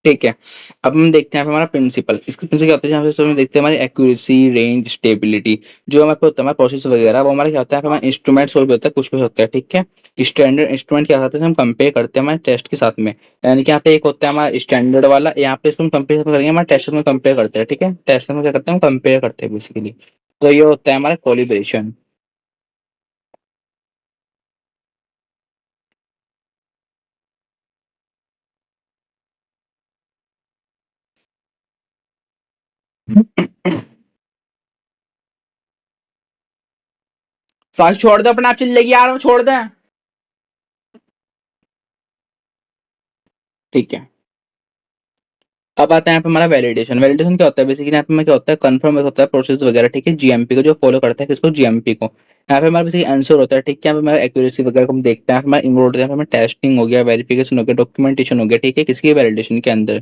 ठीक है। अब हम देखते हैं यहाँ पे हमारा प्रिंसिपल, इसके प्रिंसिपल क्या होता है, यहाँ पे हम देखते हैं हमारी एक्यूरेसी, रेंज, स्टेबिलिटी। जो हमारे पे होता है हमारा प्रोसेस वगैरह, वो हमारा क्या होता है, हमारा इंस्ट्रूमेंट और भी होता है, कुछ भी होता है, ठीक है। स्टैंडर्ड इंस्ट्रूमेंट क्या होता है, हम कंपेयर करते हैं हमारे टेस्ट के साथ में, यानी कि यहाँ पे एक होता है हमारा स्टैंडर्ड वाला, यहाँ पे इसको हम कंपेयर करेंगे हमारे टेस्ट में, कंपेयर करते हैं, ठीक है, टेस्ट में क्या करते हैं हम कंपेयर करते हैं बेसिकली। तो ये होता है हमारा कोलिब्रेशन। सांस छोड़ दो, अपने आप चल लेगी यार, छोड़ दे। ठीक है, अब आता है यहाँ पे हमारा वैलिडेशन। वैलिडेशन क्या होता है बेसिकली, यहाँ पे क्या होता है, कंफर्म होता है प्रोसेस वगैरह, ठीक है, जीएमपी को जो फॉलो करता है, किसको, जीएमपी को। यहाँ पे हमारा बेसिकली आंसर होता है, ठीक है, यहाँ पे हमारा एक्यूरेसी वगैरह को हम देखते हैं, हमारा इन्वॉल्व होता है, हमारा टेस्टिंग हो गया, वेरिफिकेशन हो गया, डॉक्यूमेंटेशन हो गया, ठीक है, किसकी वैलिडेशन के अंदर।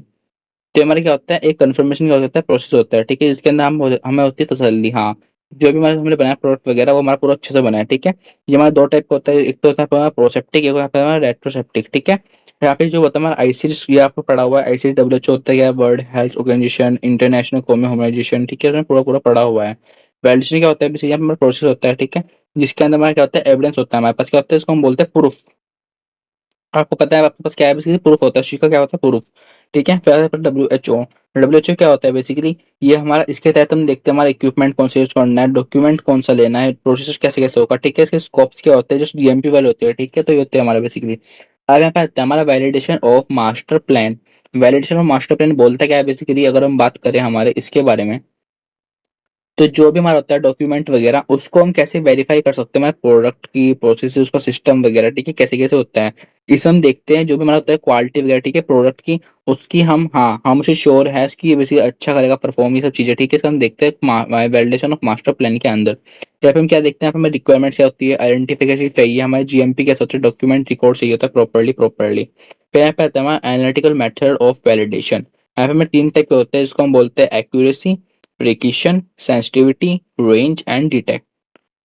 तो हमारा क्या होता है, एक कंफर्मेशन क्या होता है, प्रोसेस होता है, ठीक है, इसके अंदर हम हमें होती है तसल्ली, हाँ, जो भी हमारे हमने बनाया प्रोडक्ट वगैरह, वो हमारा पूरा अच्छे से बना है, ठीक है। ये हमारा दो टाइप का होता है, एक तो होता है हमारा प्रोसेप्टिक, एक होता है हमारा रेट्रोसेप्टिक, ठीक है। यहाँ पे जो होता है हमारा आईसीएस, ये आपको पढ़ा हुआ है, आईसीएस डब्ल्यूएचओ होता है, world health organisation, international common humanisation, ठीक है, इसमें पूरा पूरा पढ़ा हुआ है। वैलिडेशन क्या होता है, बेसिकली हमारा प्रोसेस होता है, ठीक है, जिसके अंदर हमारा क्या होता है, एविडेंस होता है हमारे पास, क्या होता है, इसको हम बोलते हैं प्रूफ। आपको पता है आपके पास क्या है बेसिकली, प्रूफ होता है, उसी का क्या होता है, प्रूफ, ठीक है। फिर W H O, W H O क्या होता है बेसिकली, ये हमारा, इसके तहत हम देखते हैं हमारा इक्विपमेंट कौन सा यूज करना है, डॉक्यूमेंट कौन सा लेना है, प्रोसेस कैसे कैसे होगा, ठीक है, इसके स्कोप्स क्या होते हैं, जो जीएमपी वाले होते हैं, ठीक है, तो ये होते हैं हमारा बेसिकली। अब यहाँ पे आता है हमारा validation of master plan. Validation of master plan बोलता क्या है बेसिकली, अगर हम बात करें हमारे इसके बारे में, तो जो भी हमारा होता है डॉक्यूमेंट वगैरह, उसको हम कैसे वेरीफाई कर सकते हैं हमारे प्रोडक्ट की प्रोसेस, उसका सिस्टम वगैरह, ठीक है, कैसे कैसे होता है, इसे हम देखते हैं। जो भी हमारा होता है क्वालिटी वगैरह, ठीक है, प्रोडक्ट की, उसकी हम, हाँ, हम उसे श्योर है कि ये बेसिकली अच्छा करेगा परफॉर्म, ये सब चीजें, ठीक है, इसका हम देखते हैं वैलिडेशन ऑफ मास्टर प्लान के अंदर। यहाँ पे हम क्या देखते हैं, यहाँ पे हमें रिक्वायरमेंट्स क्या होती है, आइडेंटिफिकेशन चाहिए, हमारे जीएमपी कैसे होता है, डॉक्यूमेंट रिकॉर्ड चाहिए होता है प्रॉपर्ली। फिर यहाँ पे आता है हमारा एनालिटिकल मेथड ऑफ वैलिडेशन। यहाँ पे हमें तीन टाइप के होते हैं, जिसको हम बोलते हैं accuracy, precision, sensitivity, range and detect,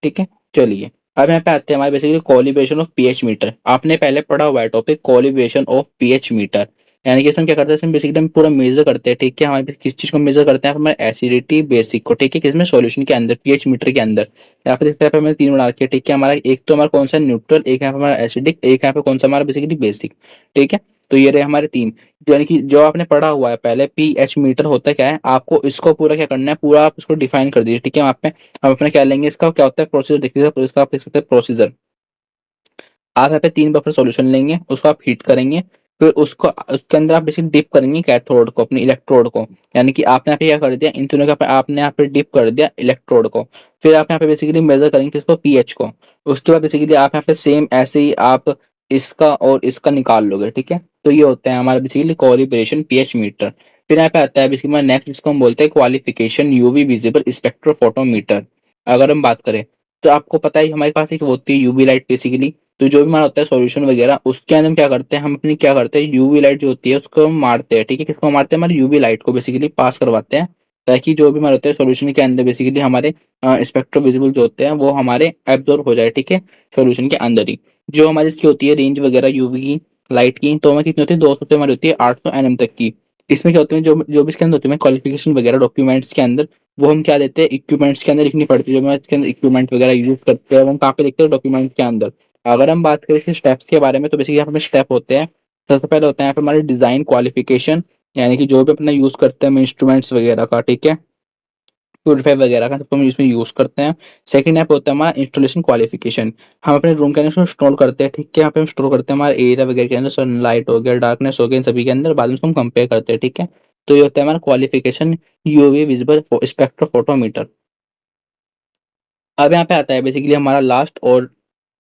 ठीक है। चलिए अब यहाँ पे आते हैं हमारे basically calibration of pH meter. आपने पहले पढ़ा हुआ है topic calibration of pH meter, यानी कि इसमें क्या करते हैं, इसमें बेसिकली हम पूरा मेजर करते हैं, ठीक है, हमारे पास किस चीज को मेजर करते हैं, हमारे एसिडिटी बेसिक को, ठीक है, किसमें, सॉल्यूशन के अंदर, पीएच मीटर के अंदर। यहाँ पे देखते हैं हमें तीन बना रखे हैं, ठीक है, हमारा एक तो हमारा कौन सा न्यूट्रल, एक यहाँ पे हमारा एसिडिक, एक यहाँ पे कौन सा हमारा बेसिकली बेसिक, ठीक है। तो ये रहे हमारे 3, यानी कि जो आपने पढ़ा हुआ है पहले पीएच मीटर होता क्या है, आपको इसको पूरा क्या करना है, पूरा आप इसको डिफाइन कर दीजिए, ठीक है। आप पे हम अपना क्या लेंगे, इसका क्या होता है प्रोसीजर देख लीजिए, इसका आप देख सकते हैं प्रोसीजर। आप यहाँ पे 3 बफर सॉल्यूशन लेंगे, उसको आप हीट करेंगे, फिर उसको उसके अंदर आप बेसिकली डिप करेंगे कैथोड को, अपनी इलेक्ट्रोड को, यानी कि आपने यहाँ पे क्या कर दिया, इन तीनों का आपने यहाँ पे डिप कर दिया इलेक्ट्रोड को। फिर आप यहाँ पे बेसिकली मेजर करेंगे किसको, पीएच को। उसके बाद बेसिकली आप यहाँ पे सेम ऐसे ही आप इसका और इसका निकाल लोगे, ठीक है। तो ये होता है हमारा बेसिकली कॉलिब्रेशन पीएच मीटर। फिर यहाँ पे आता है बेसिकली नेक्स्ट, जिसको हम बोलते हैं क्वालिफिकेशन यूवी विजिबल स्पेक्ट्रोफोटोमीटर। अगर हम बात करें तो आपको पता है हमारे पास एक होती है यूवी लाइट बेसिकली। तो जो भी हमारा होता है सॉल्यूशन वगैरह, उसके अंदर हम क्या करते हैं, हम अपनी क्या करते हैं यूवी लाइट जो होती है उसको हम मारते हैं, ठीक है। किसको मारते हैं, हमारी यूवी लाइट को बेसिकली पास करवाते हैं, ताकि जो भी हमारे होते हैं सॉल्यूशन के अंदर बेसिकली हमारे स्पेक्ट्रो विजिबल जो होते हैं वो हमारे एब्जॉर्ब हो जाए, ठीक है, सॉल्यूशन के अंदर ही। जो हमारी इसकी होती है रेंज वगैरह यूवी की लाइट की, तो हमें कितनी होती है, 200 से हमारी होती है 800 एनएम तक की। इसमें क्या होते हैं, जो जो भी इसके अंदर होती है क्वालिफिकेशन वगैरह डॉक्यूमेंट्स के अंदर, वो हम क्या देते हैं, इक्विपमेंट्स के अंदर लिखनी पड़ती है। जो हम इसके अंदर इक्विपमेंट वगैरह यूज करते हैं वो हम कहाँ पे लिखते हैं, डॉक्यूमेंट के अंदर। अगर हम बात करें स्टेप्स के बारे में, तो बेसिकली यहाँ पे स्टेप होते हैं। सबसे पहले होता है यहाँ पे हमारे डिजाइन क्वालिफिकेशन, यानी कि जो भी अपना यूज करते हैं हम इंस्ट्रूमेंट्स वगैरह का, ठीक है, प्यूरीफाई वगैरह का सबको हम इसमें यूज करते हैं। सेकंड ऐप होता है हमारा इंस्टॉलेशन क्वालिफिकेशन। हम अपने रूम के अंदर इंस्टॉल करते हैं, ठीक है, यहाँ पे हम स्टोर करते हैं हमारे एरिया वगैरह के अंदर, सनलाइट हो गया, डार्कनेस हो गया, इन सभी के अंदर बाद में उसको हम कंपेयर करते हैं, ठीक है। तो ये होता है हमारा क्वालिफिकेशन यूवी विजिबल स्पेक्ट्रोफोटोमीटर। अब यहाँ पे आता है बेसिकली हमारा लास्ट और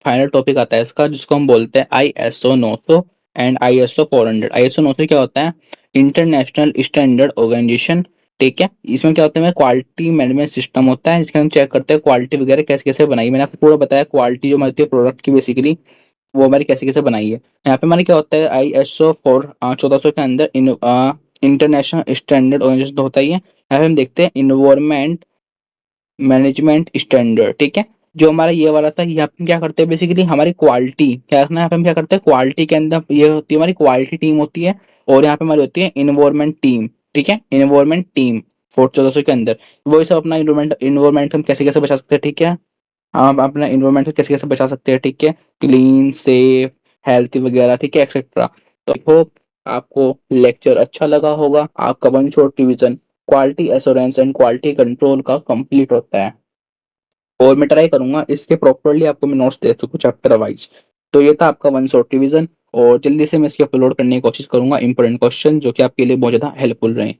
फाइनल टॉपिक आता है इसका, जिसको हम बोलते हैं आईएसओ 900 एंड आईएसओ 400। आईएसओ 900 क्या होता है, इंटरनेशनल स्टैंडर्ड ऑर्गेनाइजेशन, ठीक है। इसमें क्या होता है, क्वालिटी मैनेजमेंट सिस्टम होता है, जिसके हम चेक करते हैं क्वालिटी वगैरह कैसे कैसे बनाई। मैंने आपको पूरा बताया क्वालिटी जो हमारी प्रोडक्ट की बेसिकली वो हमारी कैसे कैसे बनाई है। यहाँ पे हमारे क्या होता है, आईएसओ 1400 के अंदर इंटरनेशनल स्टैंडर्ड ऑर्गेनाइजेशन तो होता ही है। यहाँ पे हम देखते हैं इन्वायरमेंट मैनेजमेंट स्टैंडर्ड, ठीक है। जो हमारा ये वाला था, यहाँ पे क्या करते हैं बेसिकली हमारी क्वालिटी क्या रखना है, यहाँ पे हम क्या करते हैं क्वालिटी के अंदर ये होती है हमारी क्वालिटी टीम होती है, और यहाँ पे हमारी होती है इन्वायरमेंट टीम, ठीक है, इन्वायरमेंट टीम 1400 के अंदर। वो सब अपना इन्वायरमेंट इन्वायरमेंट हम कैसे कैसे बचा सकते हैं, ठीक है, हम अपना इन्वायरमेंट को कैसे कैसे बचा सकते हैं, ठीक है, क्लीन सेफ हेल्थी वगैरह, ठीक है, एक्सेट्रा। तो आई होप आपको लेक्चर अच्छा लगा होगा। आपका one shot revision quality assurance and quality control का कंप्लीट होता है, और मैं ट्राई करूंगा इसके प्रॉपरली आपको मैं नोट्स दे सकूं चैप्टर वाइज। तो ये था आपका वन शॉट रिवीजन, और जल्दी से मैं इसकी अपलोड करने की कोशिश करूंगा इंपॉर्टेंट क्वेश्चन जो कि आपके लिए बहुत ज्यादा हेल्पफुल रहे।